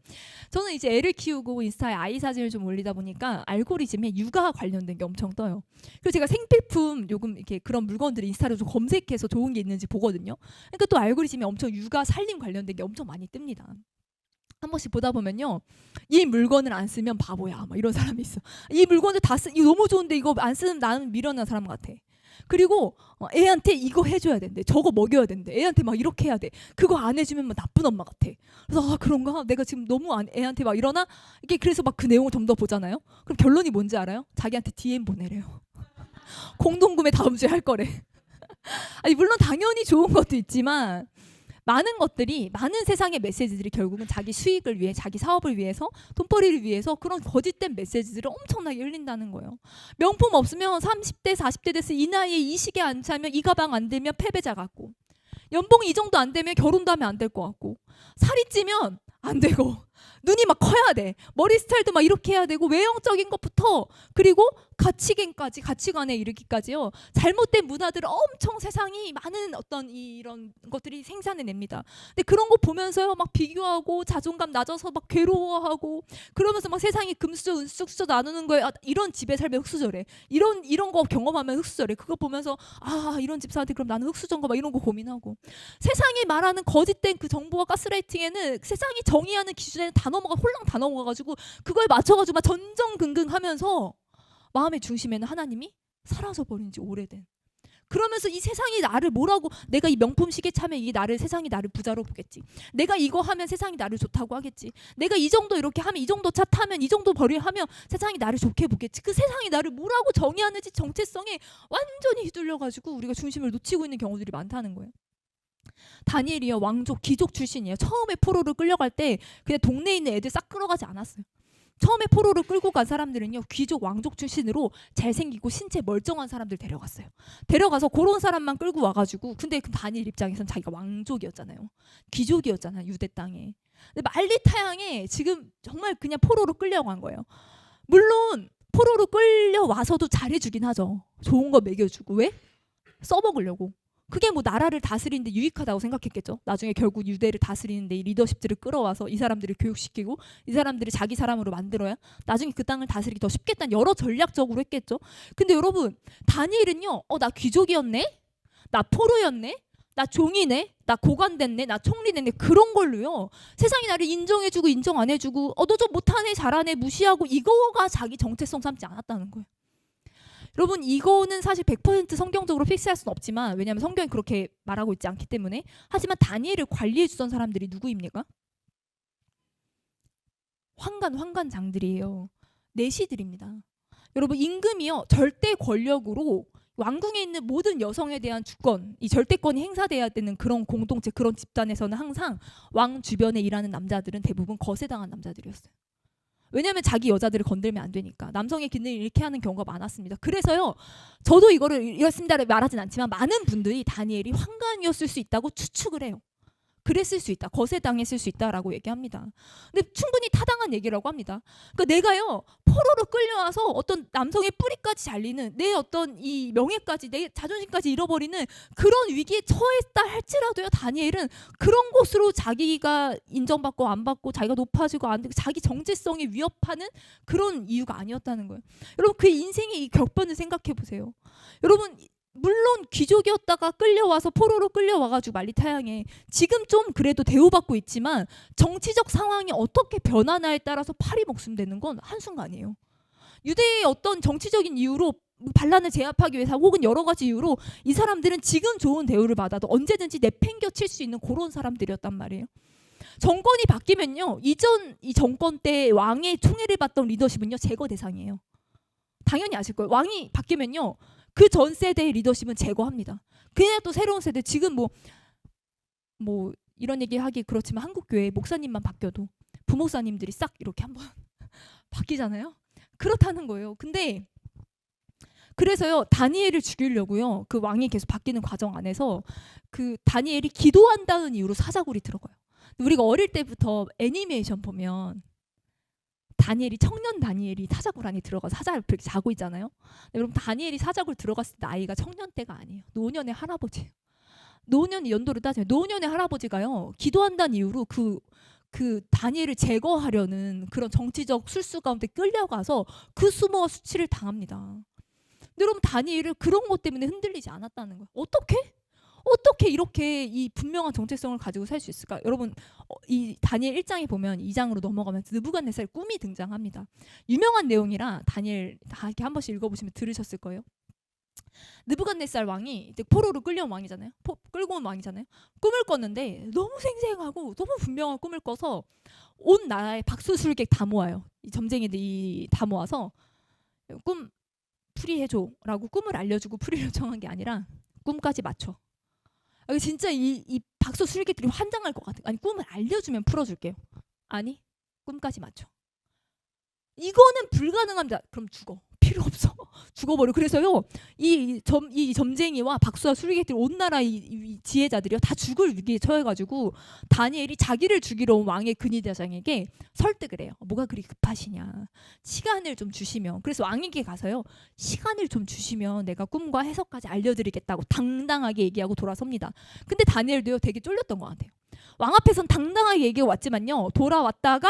저는 이제 애를 키우고 인스타에 아이 사진을 좀 올리다 보니까 알고리즘에 육아 관련된 게 엄청 떠요. 그래서 제가 생필품 요금 이렇게 그런 물건들을 인스타로 좀 검색해서 좋은 게 있는지 보거든요. 그러니까 또 알고리즘에 엄청 육아 살림 관련된 게 엄청 많이 뜹니다. 한 번씩 보다 보면요, 이 물건을 안 쓰면 바보야 막 이런 사람이 있어. 이 물건을 다 이거 너무 좋은데 이거 안 쓰면 나는 미련한 사람 같아. 그리고 애한테 이거 해줘야 된대, 저거 먹여야 된대, 애한테 막 이렇게 해야 돼, 그거 안 해주면 막 나쁜 엄마 같아. 그래서 그런가? 내가 지금 너무 애한테 막 이러나? 이게 그래서 막 그 내용을 좀 더 보잖아요. 그럼 결론이 뭔지 알아요? 자기한테 DM 보내래요. 공동구매 다음 주에 할 거래. 아니 물론 당연히 좋은 것도 있지만 많은 것들이, 많은 세상의 메시지들이 결국은 자기 수익을 위해, 자기 사업을 위해서, 돈벌이를 위해서 그런 거짓된 메시지들을 엄청나게 흘린다는 거예요. 명품 없으면 30대 40대 돼서 이 나이에 이 시계 안 차면, 이 가방 안 되면 패배자 같고, 연봉이 이 정도 안 되면 결혼도 하면 안 될 것 같고, 살이 찌면 안 되고, 눈이 막 커야 돼, 머리 스타일도 막 이렇게 해야 되고, 외형적인 것부터, 그리고 가치관까지, 가치관에 이르기까지요, 잘못된 문화들을 엄청 세상이 많은 어떤 이런 것들이 생산해냅니다. 근데 그런 거 보면서요 막 비교하고 자존감 낮아서 막 괴로워하고, 그러면서 막 세상이 금수저 은수저 나누는 거에 이런 집에 살면 흑수저래, 이런 거 경험하면 흑수저래, 그거 보면서 아 이런 집 사는데 그럼 나는 흑수저인가 막 이런 거 고민하고, 세상이 말하는 거짓된 그 정보와 가스라이팅에는 세상이 정의하는 기준에는 다 홀랑 다 넘어가가지고 그거에 맞춰가지고 막 전전긍긍하면서 마음의 중심에는 하나님이 사라져 버린 지 오래된, 그러면서 이 세상이 나를 뭐라고, 내가 이 명품 시계 차면 이 세상이 나를 부자로 보겠지, 내가 이거 하면 세상이 나를 좋다고 하겠지, 내가 이 정도 이렇게 하면, 이 정도 차 타면, 이 정도 벌이하면 세상이 나를 좋게 보겠지, 그 세상이 나를 뭐라고 정의하는지 정체성에 완전히 휘둘려가지고 우리가 중심을 놓치고 있는 경우들이 많다는 거예요. 다니엘이요, 왕족 귀족 출신이에요. 처음에 포로를 끌려갈 때 그냥 동네에 있는 애들 싹 끌어가지 않았어요. 처음에 포로를 끌고 간 사람들은요, 귀족 왕족 출신으로 잘생기고 신체 멀쩡한 사람들 데려갔어요. 데려가서 그런 사람만 끌고 와가지고, 근데 그 다니엘 입장에선 자기가 왕족이었잖아요, 귀족이었잖아요, 유대 땅에. 근데 만리타양에 지금 정말 그냥 포로로 끌려간 거예요. 물론 포로로 끌려와서도 잘해주긴 하죠. 좋은 거 먹여주고. 왜? 써먹으려고. 그게 뭐 나라를 다스리는데 유익하다고 생각했겠죠. 나중에 결국 유대를 다스리는데 이 리더십들을 끌어와서 이 사람들을 교육시키고 이 사람들을 자기 사람으로 만들어야 나중에 그 땅을 다스리기 더 쉽겠다는 여러 전략적으로 했겠죠. 근데 여러분, 다니엘은요, 나 귀족이었네? 나 포로였네? 나 종이네? 나 고관됐네? 나 총리됐네? 그런 걸로요, 세상이 나를 인정해주고 인정 안 해주고 너 좀 못하네 잘하네 무시하고, 이거가 자기 정체성 삼지 않았다는 거예요. 여러분 이거는 사실 100% 성경적으로 픽스할 수는 없지만 왜냐하면 성경이 그렇게 말하고 있지 않기 때문에 하지만 다니엘을 관리해 주던 사람들이 누구입니까? 황관장들이에요. 내시들입니다. 여러분 임금이요 절대 권력으로 왕궁에 있는 모든 여성에 대한 주권, 이 절대권이 행사돼야 되는 그런 공동체, 그런 집단에서는 항상 왕 주변에 일하는 남자들은 대부분 거세당한 남자들이었어요. 왜냐하면 자기 여자들을 건들면 안 되니까. 남성의 기능을 잃게 하는 경우가 많았습니다. 그래서요 저도 이거를 이렇습니다를 말하진 않지만 많은 분들이 다니엘이 황관이었을 수 있다고 추측을 해요. 그랬을 수 있다. 거세당했을 수 있다라고 얘기합니다. 근데 충분히 타당한 얘기라고 합니다. 그러니까 내가요 포로로 끌려와서 어떤 남성의 뿌리까지 잘리는 내 어떤 이 명예까지 내 자존심까지 잃어버리는 그런 위기에 처했다 할지라도요 다니엘은 그런 곳으로 자기가 인정받고 안 받고 자기가 높아지고 안 되고 자기 정체성이 위협하는 그런 이유가 아니었다는 거예요. 여러분 그 인생의 이 격변을 생각해 보세요. 여러분 물론 귀족이었다가 끌려와서 포로로 끌려와가지고 만리타양에 지금 좀 그래도 대우받고 있지만 정치적 상황이 어떻게 변하나에 따라서 팔이 목숨되는 건 한순간이에요. 유대의 어떤 정치적인 이유로 반란을 제압하기 위해서 혹은 여러 가지 이유로 이 사람들은 지금 좋은 대우를 받아도 언제든지 내팽겨 칠 수 있는 그런 사람들이었단 말이에요. 정권이 바뀌면요 이전 이 정권 때 왕의 총애를 받던 리더십은요 제거 대상이에요. 당연히 아실 거예요. 왕이 바뀌면요 그 전 세대의 리더십은 제거합니다. 그냥 또 새로운 세대 지금 뭐 이런 얘기 하기 그렇지만 한국 교회 목사님만 바뀌어도 부목사님들이 싹 이렇게 한번 바뀌잖아요. 그렇다는 거예요. 근데 그래서요 다니엘을 죽이려고요 그 왕이 계속 바뀌는 과정 안에서 그 다니엘이 기도한다는 이유로 사자굴이 들어가요. 우리가 어릴 때부터 애니메이션 보면 청년 다니엘이 사자굴 안에 들어가서 사자를 이렇게 자고 있잖아요. 여러분 다니엘이 사자굴 들어갔을 때 나이가 청년 때가 아니에요. 노년의 할아버지예요. 노년이 연도를 따지면 노년의 할아버지가요 기도한다는 이유로 그 다니엘을 제거하려는 그런 정치적 술수 가운데 끌려가서 그 수모와 수치를 당합니다. 근데 여러분 다니엘을 그런 것 때문에 흔들리지 않았다는 거예요. 어떻게 이렇게 이 분명한 정체성을 가지고 살 수 있을까? 여러분 이 다니엘 1장에 보면 2장으로 넘어가면 느부갓네살 꿈이 등장합니다. 유명한 내용이라 다니엘 다 이렇게 한 번씩 읽어보시면 들으셨을 거예요. 느부갓네살 왕이 이제 포로로 끌려온 왕이잖아요. 끌고 온 왕이잖아요. 꿈을 꿨는데 너무 생생하고 너무 분명한 꿈을 꿔서 온 나라의 박수술객 다 모아요. 이 점쟁이들이 다 모아서 꿈 풀이해줘라고 꿈을 알려주고 풀이를 요청한 게 아니라 꿈까지 맞춰. 진짜 이 박수 술객들이 환장할 것 같아. 아니 꿈을 알려주면 풀어줄게요. 아니 꿈까지 맞춰. 이거는 불가능합니다. 그럼 죽어. 필요 없어. 죽어버려. 그래서요 이 점쟁이와 박수와 술객들 온 나라 이 지혜자들이요 다 죽을 위기에 처해가지고 다니엘이 자기를 죽이러 온 왕의 근위대장에게 설득을 해요. 뭐가 그리 급하시냐. 시간을 좀 주시면. 그래서 왕에게 가서요 시간을 좀 주시면 내가 꿈과 해석까지 알려드리겠다고 당당하게 얘기하고 돌아섭니다. 근데 다니엘도요 되게 쫄렸던 것 같아요. 왕 앞에선 당당하게 얘기해 왔지만요 돌아왔다가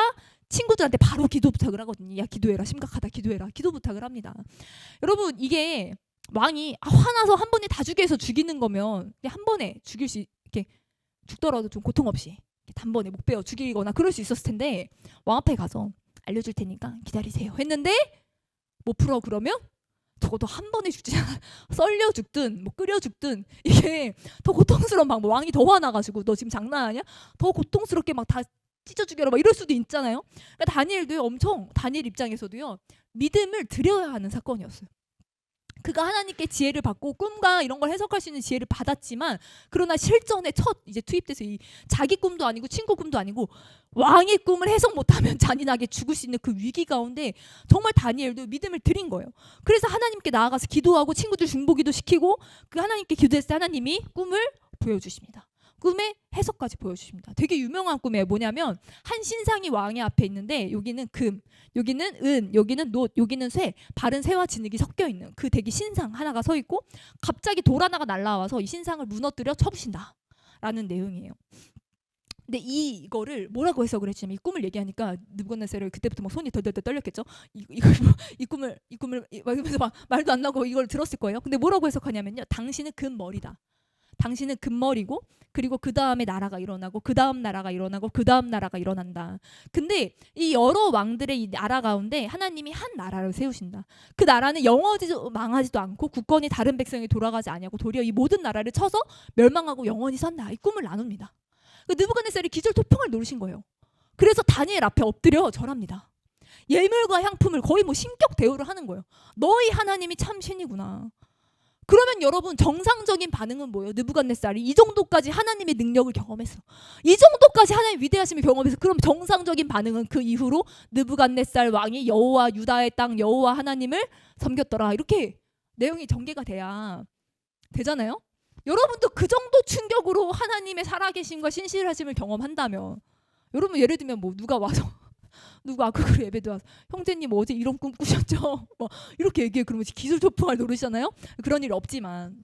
친구들한테 바로 기도 부탁을 하거든요. 야 기도해라. 심각하다. 기도해라. 기도 부탁을 합니다. 여러분 이게 왕이 화나서 한 번에 다 죽여서 죽이는 거면 한 번에 죽일 수 이렇게 죽더라도 좀 고통 없이 단번에 목 베어 죽이거나 그럴 수 있었을 텐데 왕 앞에 가서 알려줄 테니까 기다리세요 했는데 못 풀어 그러면 적어도 한 번에 죽지 않아. 썰려 죽든 뭐 끓여 죽든 이게 더 고통스러운 방법. 왕이 더 화나가지고 너 지금 장난하냐? 더 고통스럽게 막 다 찢어 죽여라 막 이럴 수도 있잖아요. 그러니까 다니엘도요 엄청 다니엘 입장에서도요 믿음을 드려야 하는 사건이었어요. 그가 하나님께 지혜를 받고 꿈과 이런 걸 해석할 수 있는 지혜를 받았지만 그러나 실전에 첫 이제 투입돼서 이 자기 꿈도 아니고 친구 꿈도 아니고 왕의 꿈을 해석 못하면 잔인하게 죽을 수 있는 그 위기 가운데 정말 다니엘도 믿음을 드린 거예요. 그래서 하나님께 나아가서 기도하고 친구들 중보기도 시키고 그 하나님께 기도했을 때 하나님이 꿈을 보여주십니다. 꿈의 해석까지 보여주십니다. 되게 유명한 꿈이에요. 뭐냐면 한 신상이 왕의 앞에 있는데 여기는 금, 여기는 은, 여기는 놋, 여기는 쇠, 바른 새와 진흙이 섞여 있는 그 되게 신상 하나가 서 있고 갑자기 돌 하나가 날라와서 이 신상을 무너뜨려 쳐부신다 라는 내용이에요. 근데 이거를 뭐라고 해석을 했냐면 이 꿈을 얘기하니까 느부갓네살이 그때부터 막 손이 덜덜덜 떨렸겠죠. 이 꿈을 막 이러면서 막 말도 안 나고 이걸 들었을 거예요. 근데 뭐라고 해석하냐면요. 당신은 금 머리다. 당신은 금머리고 그리고 그 다음에 나라가 일어나고 그 다음 나라가 일어나고 그 다음 나라가 일어난다. 근데 이 여러 왕들의 이 나라 가운데 하나님이 한 나라를 세우신다. 그 나라는 영원히도 망하지도 않고 국권이 다른 백성이 돌아가지 아니하고 도리어 이 모든 나라를 쳐서 멸망하고 영원히 산다. 이 꿈을 나눕니다. 그 느부갓네살이 기절토평을 노리신 거예요. 그래서 다니엘 앞에 엎드려 절합니다. 예물과 향품을 거의 뭐 신격 대우를 하는 거예요. 너희 하나님이 참 신이구나. 그러면 여러분 정상적인 반응은 뭐예요? 느부갓네살이 이 정도까지 하나님의 능력을 경험했어. 이 정도까지 하나님의 위대하심을 경험해서 그럼 정상적인 반응은 그 이후로 느부갓네살 왕이 여호와 유다의 땅 여호와 하나님을 섬겼더라. 이렇게 내용이 전개가 돼야 되잖아요. 여러분도 그 정도 충격으로 하나님의 살아계심과 신실하심을 경험한다면 여러분 예를 들면 뭐 누가 와서 누가 아까 그 예배도 와서 형제님 어제 이런 꿈 꾸셨죠? 뭐 이렇게 얘기해. 그러면 기술토풍을 노리잖아요. 그런 일 없지만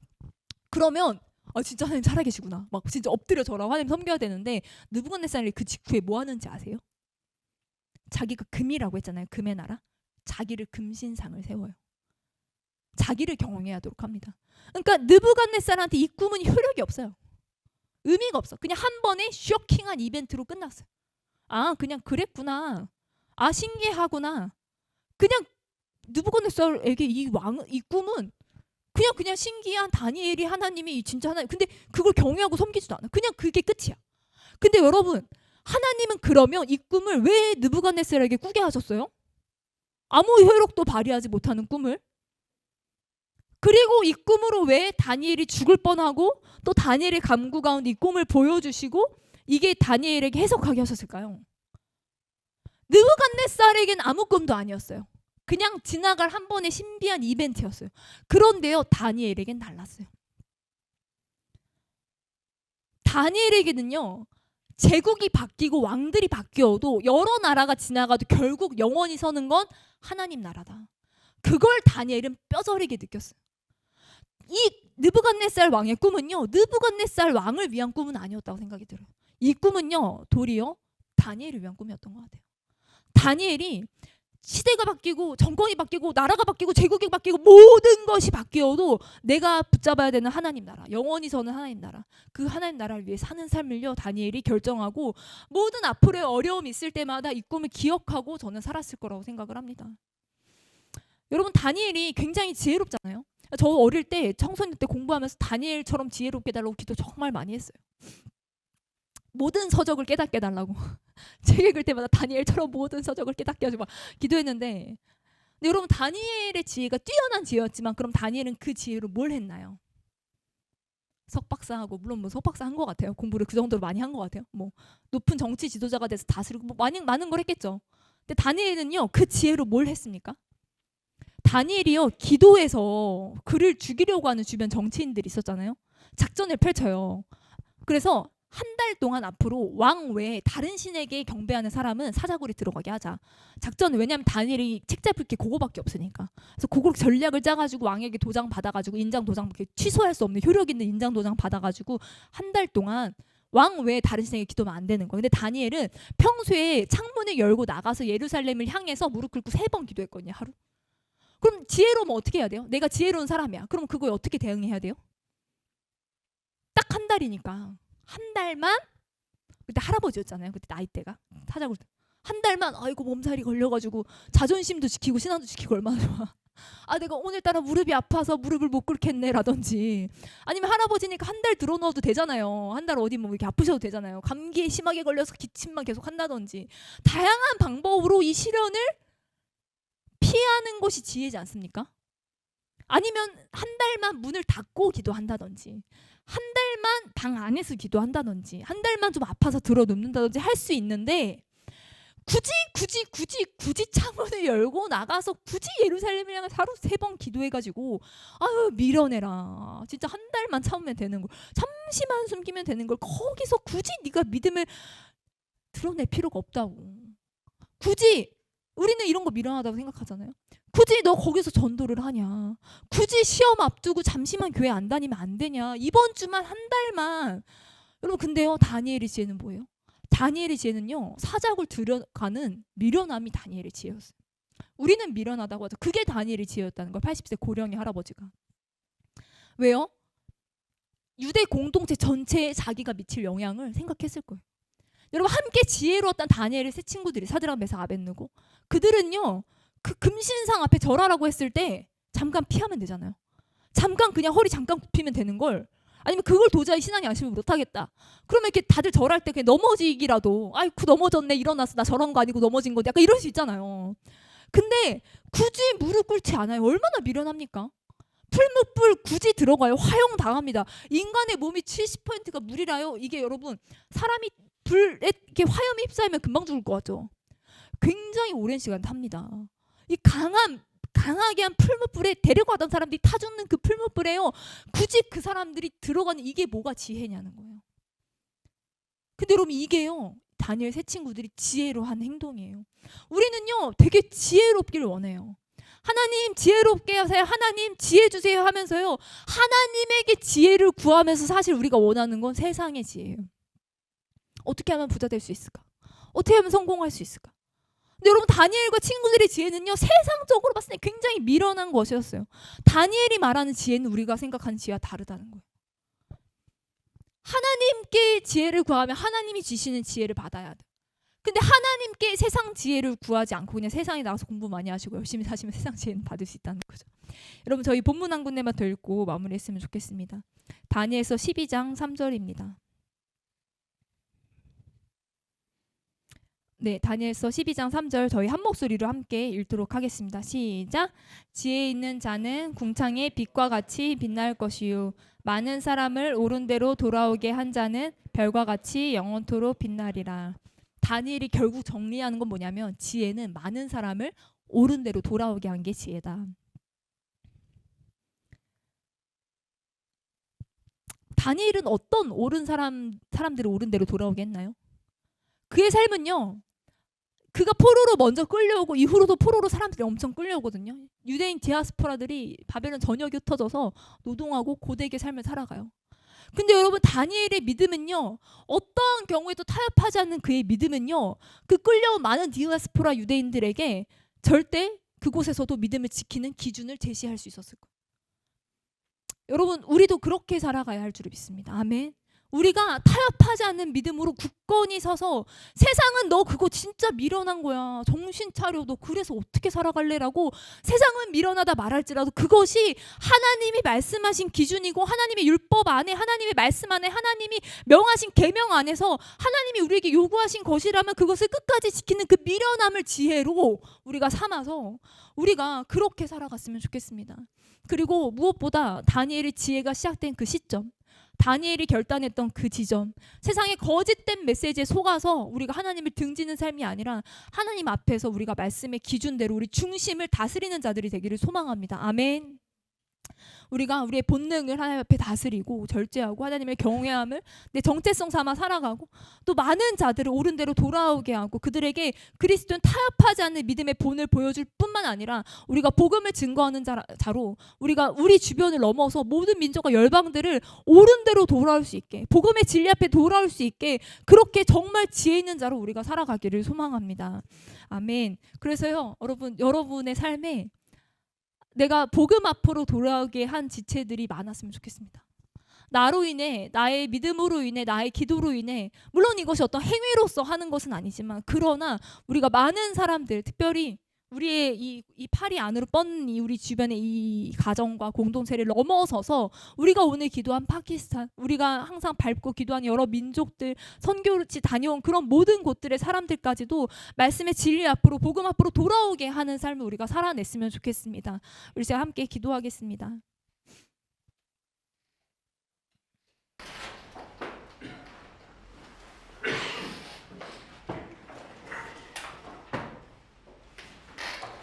그러면 진짜 하나님 살아계시구나. 막 진짜 엎드려 절하고 하나님 섬겨야 되는데 느부갓네살이 그 직후에 뭐 하는지 아세요? 자기가 금이라고 했잖아요. 금의 나라. 자기를 금신상을 세워요. 자기를 경영해야 하도록 합니다. 그러니까 느부갓네살한테 이 꿈은 효력이 없어요. 의미가 없어. 그냥 한 번의 쇼킹한 이벤트로 끝났어요. 그냥 그랬구나. 신기하구나. 그냥 느부갓네살에게 이 꿈은 그냥 신기한 다니엘이 하나님이 진짜 하나님. 근데 그걸 경외하고 섬기지도 않아. 그냥 그게 끝이야. 근데 여러분 하나님은 그러면 이 꿈을 왜 느부갓네살에게 꾸게 하셨어요? 아무 효력도 발휘하지 못하는 꿈을. 그리고 이 꿈으로 왜 다니엘이 죽을 뻔하고 또 다니엘의 감구 가운데 이 꿈을 보여주시고 이게 다니엘에게 해석하게 하셨을까요? 느부갓네살에겐 아무 꿈도 아니었어요. 그냥 지나갈 한 번의 신비한 이벤트였어요. 그런데요, 다니엘에겐 달랐어요. 다니엘에게는요, 제국이 바뀌고 왕들이 바뀌어도 여러 나라가 지나가도 결국 영원히 서는 건 하나님 나라다. 그걸 다니엘은 뼈저리게 느꼈어요. 이 느부갓네살 왕의 꿈은요, 느부갓네살 왕을 위한 꿈은 아니었다고 생각이 들어요. 이 꿈은요, 도리어 다니엘을 위한 꿈이었던 것 같아요. 다니엘이 시대가 바뀌고 정권이 바뀌고 나라가 바뀌고 제국이 바뀌고 모든 것이 바뀌어도 내가 붙잡아야 되는 하나님 나라, 영원히 서는 하나님 나라, 그 하나님 나라를 위해 사는 삶을요 다니엘이 결정하고 모든 앞으로의 어려움이 있을 때마다 이 꿈을 기억하고 저는 살았을 거라고 생각을 합니다. 여러분 다니엘이 굉장히 지혜롭잖아요. 저 어릴 때 청소년 때 공부하면서 다니엘처럼 지혜롭게 해달라고 기도 정말 많이 했어요. 모든 서적을 깨닫게 해달라고 책 읽을 때마다 다니엘처럼 모든 서적을 깨닫게 하고 막 기도했는데, 근데 여러분 다니엘의 지혜가 뛰어난 지혜였지만 그럼 다니엘은 그 지혜로 뭘 했나요? 석박사하고 물론 뭐 석박사 한 것 같아요. 공부를 그 정도로 많이 한 것 같아요. 뭐 높은 정치 지도자가 돼서 다스리고 뭐 많은 걸 했겠죠. 근데 다니엘은요 그 지혜로 뭘 했습니까? 다니엘이요 기도해서 그를 죽이려고 하는 주변 정치인들이 있었잖아요. 작전을 펼쳐요. 그래서 한 달 동안 앞으로 왕 외에 다른 신에게 경배하는 사람은 사자굴에 들어가게 하자. 작전은 왜냐하면 다니엘이 책 잡을 게 그거밖에 없으니까. 그래서 그걸 전략을 짜가지고 왕에게 도장 받아가지고 인장 도장 취소할 수 없는 효력 있는 인장 도장 받아가지고 한 달 동안 왕 외에 다른 신에게 기도하면 안 되는 거예요. 근데 다니엘은 평소에 창문을 열고 나가서 예루살렘을 향해서 무릎 꿇고 3번 기도했거든요. 하루. 그럼 지혜로우면 어떻게 해야 돼요? 내가 지혜로운 사람이야. 그럼 그거에 어떻게 대응해야 돼요? 딱 한 달이니까. 한 달만 그때 할아버지였잖아요. 그때 나이대가 사자굴 한 달만 아이고 몸살이 걸려가지고 자존심도 지키고 신앙도 지키고 얼마나 좋아. 내가 오늘따라 무릎이 아파서 무릎을 못 꿇겠네 라든지, 아니면 할아버지니까 한 달 들어넣어도 되잖아요. 한 달 어디 뭐 이렇게 아프셔도 되잖아요. 감기에 심하게 걸려서 기침만 계속 한다든지 다양한 방법으로 이 시련을 피하는 것이 지혜지 않습니까? 아니면 한 달만 문을 닫고 기도한다든지, 한 달만 방 안에서 기도한다든지, 한 달만 좀 아파서 들어 눕는다든지 할 수 있는데 굳이 창문을 열고 나가서 굳이 예루살렘을 향해 하루 3번 기도해가지고 밀어내라. 진짜 한 달만 참으면 되는 걸, 잠시만 숨기면 되는 걸 거기서 굳이 네가 믿음을 드러낼 필요가 없다고. 굳이 우리는 이런 거 미련하다고 생각하잖아요. 굳이 너 거기서 전도를 하냐? 굳이 시험 앞두고 잠시만 교회 안 다니면 안 되냐? 이번 주만 한 달만. 여러분 근데요 다니엘의 지혜는 뭐예요? 다니엘의 지혜는요 사자굴 들어가는 미련함이 다니엘의 지혜였어요. 우리는 미련하다고 하죠. 그게 다니엘의 지혜였다는 걸 80세 고령의 할아버지가. 왜요? 유대 공동체 전체에 자기가 미칠 영향을 생각했을 거예요. 여러분, 함께 지혜로웠던 다니엘의 세 친구들이 사드락 메삭 아벳느고, 그들은요 그 금신상 앞에 절하라고 했을 때 잠깐 피하면 되잖아요. 잠깐 그냥 허리 잠깐 굽히면 되는 걸, 아니면 그걸 도저히 신앙 양심을 못하겠다 그러면 이렇게 다들 절할 때 그냥 넘어지기라도, 아이쿠 넘어졌네, 일어났어, 나 저런 거 아니고 넘어진 건데, 약간 이럴 수 있잖아요. 근데 굳이 무릎 꿇지 않아요. 얼마나 미련합니까? 풀무불 굳이 들어가요. 화형 당합니다. 인간의 몸이 70%가 물이라요. 이게 여러분, 사람이 불에 이렇게 화염이 휩싸이면 금방 죽을 것 같죠. 굉장히 오랜 시간 탑니다. 이 강하게 한 풀무불에 데려가던 사람들이 타 죽는 그 풀무불에요. 굳이 그 사람들이 들어가는, 이게 뭐가 지혜냐는 거예요. 근데 여러분, 이게요 다니엘 세 친구들이 지혜로 한 행동이에요. 우리는요 되게 지혜롭길 원해요. 하나님 지혜롭게 하세요, 하나님 지혜 주세요 하면서요, 하나님에게 지혜를 구하면서 사실 우리가 원하는 건 세상의 지혜예요. 어떻게 하면 부자 될 수 있을까? 어떻게 하면 성공할 수 있을까? 근데 여러분, 다니엘과 친구들의 지혜는요 세상적으로 봤을 때 굉장히 미련한 것이었어요. 다니엘이 말하는 지혜는 우리가 생각하는 지혜와 다르다는 거예요. 하나님께 지혜를 구하면 하나님이 주시는 지혜를 받아야 돼. 근데 하나님께 세상 지혜를 구하지 않고 그냥 세상에 나가서 공부 많이 하시고 열심히 사시면 세상 지혜는 받을 수 있다는 거죠. 여러분, 저희 본문 한 군데만 더 읽고 마무리했으면 좋겠습니다. 다니엘서 12장 3절입니다. 네, 다니엘서 12장 3절 저희 한 목소리로 함께 읽도록 하겠습니다. 시작. 지혜 있는 자는 궁창의 빛과 같이 빛날 것이요, 많은 사람을 옳은 대로 돌아오게 한 자는 별과 같이 영원토록 빛나리라. 다니엘이 결국 정리하는 건 뭐냐면, 지혜는 많은 사람을 옳은 대로 돌아오게 한 게 지혜다. 다니엘은 어떤 옳은 사람들을 옳은 대로 돌아오게 했나요? 그의 삶은요, 그가 포로로 먼저 끌려오고 이후로도 포로로 사람들이 엄청 끌려오거든요. 유대인 디아스포라들이 바벨론 전역에 흩어져서 노동하고 고되게 삶을 살아가요. 근데 여러분, 다니엘의 믿음은요, 어떠한 경우에도 타협하지 않는 그의 믿음은요, 그 끌려온 많은 디아스포라 유대인들에게 절대 그곳에서도 믿음을 지키는 기준을 제시할 수 있었을 거예요. 여러분, 우리도 그렇게 살아가야 할 줄을 믿습니다. 아멘. 우리가 타협하지 않는 믿음으로 굳건히 서서, 세상은 너 그거 진짜 미련한 거야, 정신 차려, 너 그래서 어떻게 살아갈래라고 세상은 미련하다 말할지라도 그것이 하나님이 말씀하신 기준이고, 하나님의 율법 안에, 하나님의 말씀 안에, 하나님이 명하신 계명 안에서 하나님이 우리에게 요구하신 것이라면 그것을 끝까지 지키는 그 미련함을 지혜로 우리가 삼아서 우리가 그렇게 살아갔으면 좋겠습니다. 그리고 무엇보다 다니엘의 지혜가 시작된 그 시점, 다니엘이 결단했던 그 지점, 세상의 거짓된 메시지에 속아서 우리가 하나님을 등지는 삶이 아니라 하나님 앞에서 우리가 말씀의 기준대로 우리 중심을 다스리는 자들이 되기를 소망합니다. 아멘. 우리가 우리의 본능을 하나님 앞에 다스리고 절제하고 하나님의 경외함을 내 정체성 삼아 살아가고, 또 많은 자들을 옳은 대로 돌아오게 하고 그들에게 그리스도는 타협하지 않는 믿음의 본을 보여줄 뿐만 아니라 우리가 복음을 증거하는 자로 우리가 우리 주변을 넘어서 모든 민족과 열방들을 옳은 대로 돌아올 수 있게, 복음의 진리 앞에 돌아올 수 있게, 그렇게 정말 지혜 있는 자로 우리가 살아가기를 소망합니다. 아멘. 그래서요, 여러분의 삶에 내가 복음 앞으로 돌아오게 한 지체들이 많았으면 좋겠습니다. 나로 인해, 나의 믿음으로 인해, 나의 기도로 인해, 물론 이것이 어떤 행위로서 하는 것은 아니지만, 그러나 우리가 많은 사람들, 특별히 우리의 이 팔이 안으로 뻗는 우리 주변의 이 가정과 공동체를 넘어서서 우리가 오늘 기도한 파키스탄, 우리가 항상 밟고 기도한 여러 민족들, 선교지 다녀온 그런 모든 곳들의 사람들까지도 말씀의 진리 앞으로, 복음 앞으로 돌아오게 하는 삶을 우리가 살아냈으면 좋겠습니다. 우리 제가 함께 기도하겠습니다.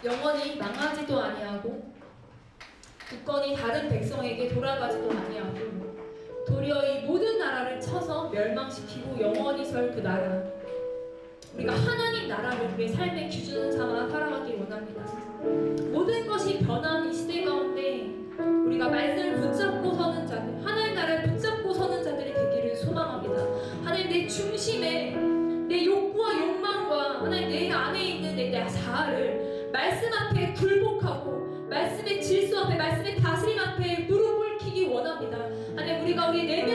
영원히 망하지도 아니하고 굳건히 다른 백성에게 돌아가지도 아니하고, 도리어 이 모든 나라를 쳐서 멸망시키고 영원히 설 그 나라, 우리가 하나님 나라를 우리의 삶의 기준 삼아 살아가길 원합니다. 모든 것이 변한 이 시대 가운데 우리가 말씀을 붙잡고 서는 자들, 하나님 나라를 붙잡고 서는 자들이 되기를 소망합니다. 하나님, 내 중심에 내 욕구와 욕망과 하나님 내 안에 있는 내 자아를 말씀 앞에 굴복하고 말씀의 질서 앞에, 말씀의 다스림 앞에 무릎을 꿇기 원합니다. 하나님, 우리가 우리 내면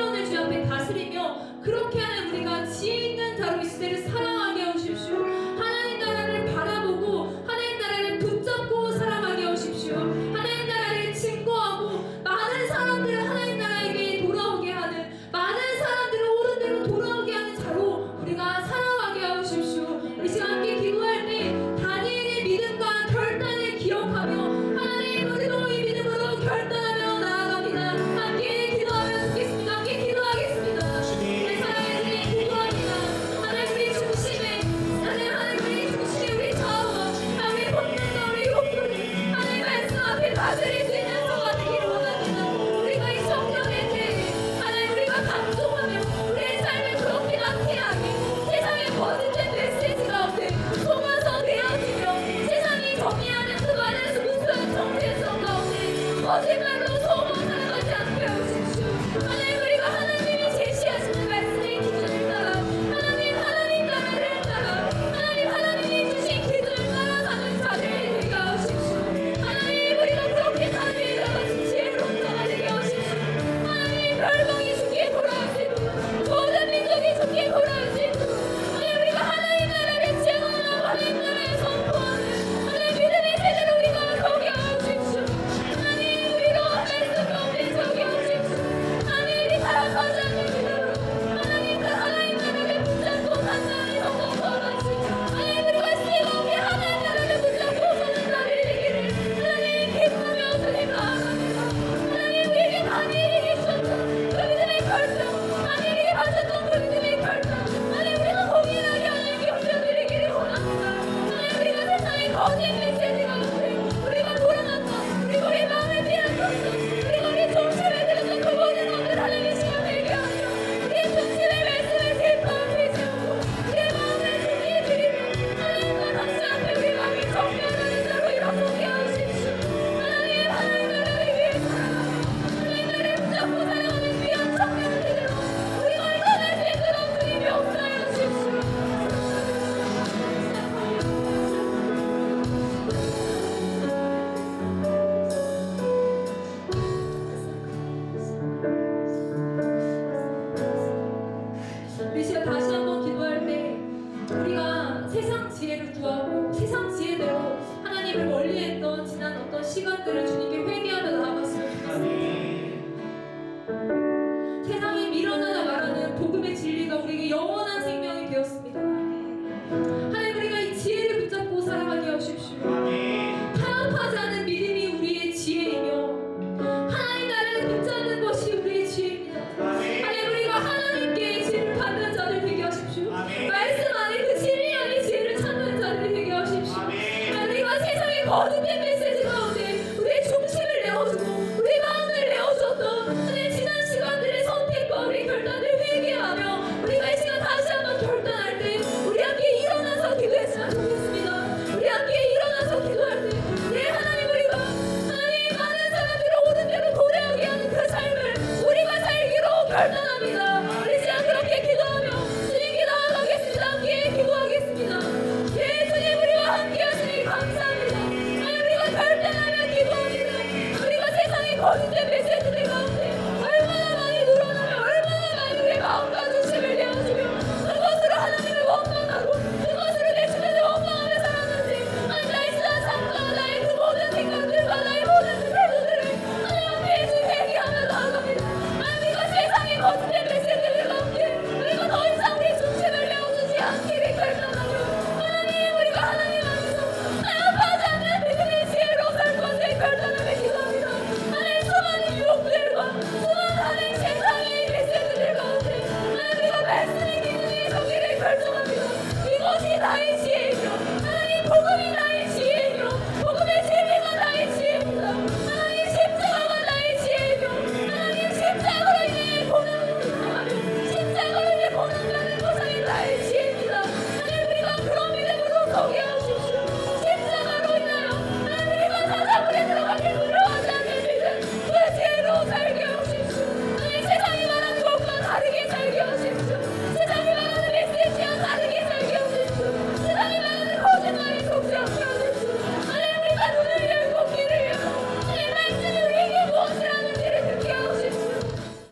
하나님 지난 시간들의 선택과 우리 결단을 회개하며 우리가 이 시간 다시 한번 결단할 때 우리 함께 일어나서 기도했으면 좋겠습니다. 우리 함께 일어나서 기도할 때 네 하나님 우리가 하나님 많은 사람들을 오는 대로 도래하게 하는 그 삶을 우리가 살기로 결단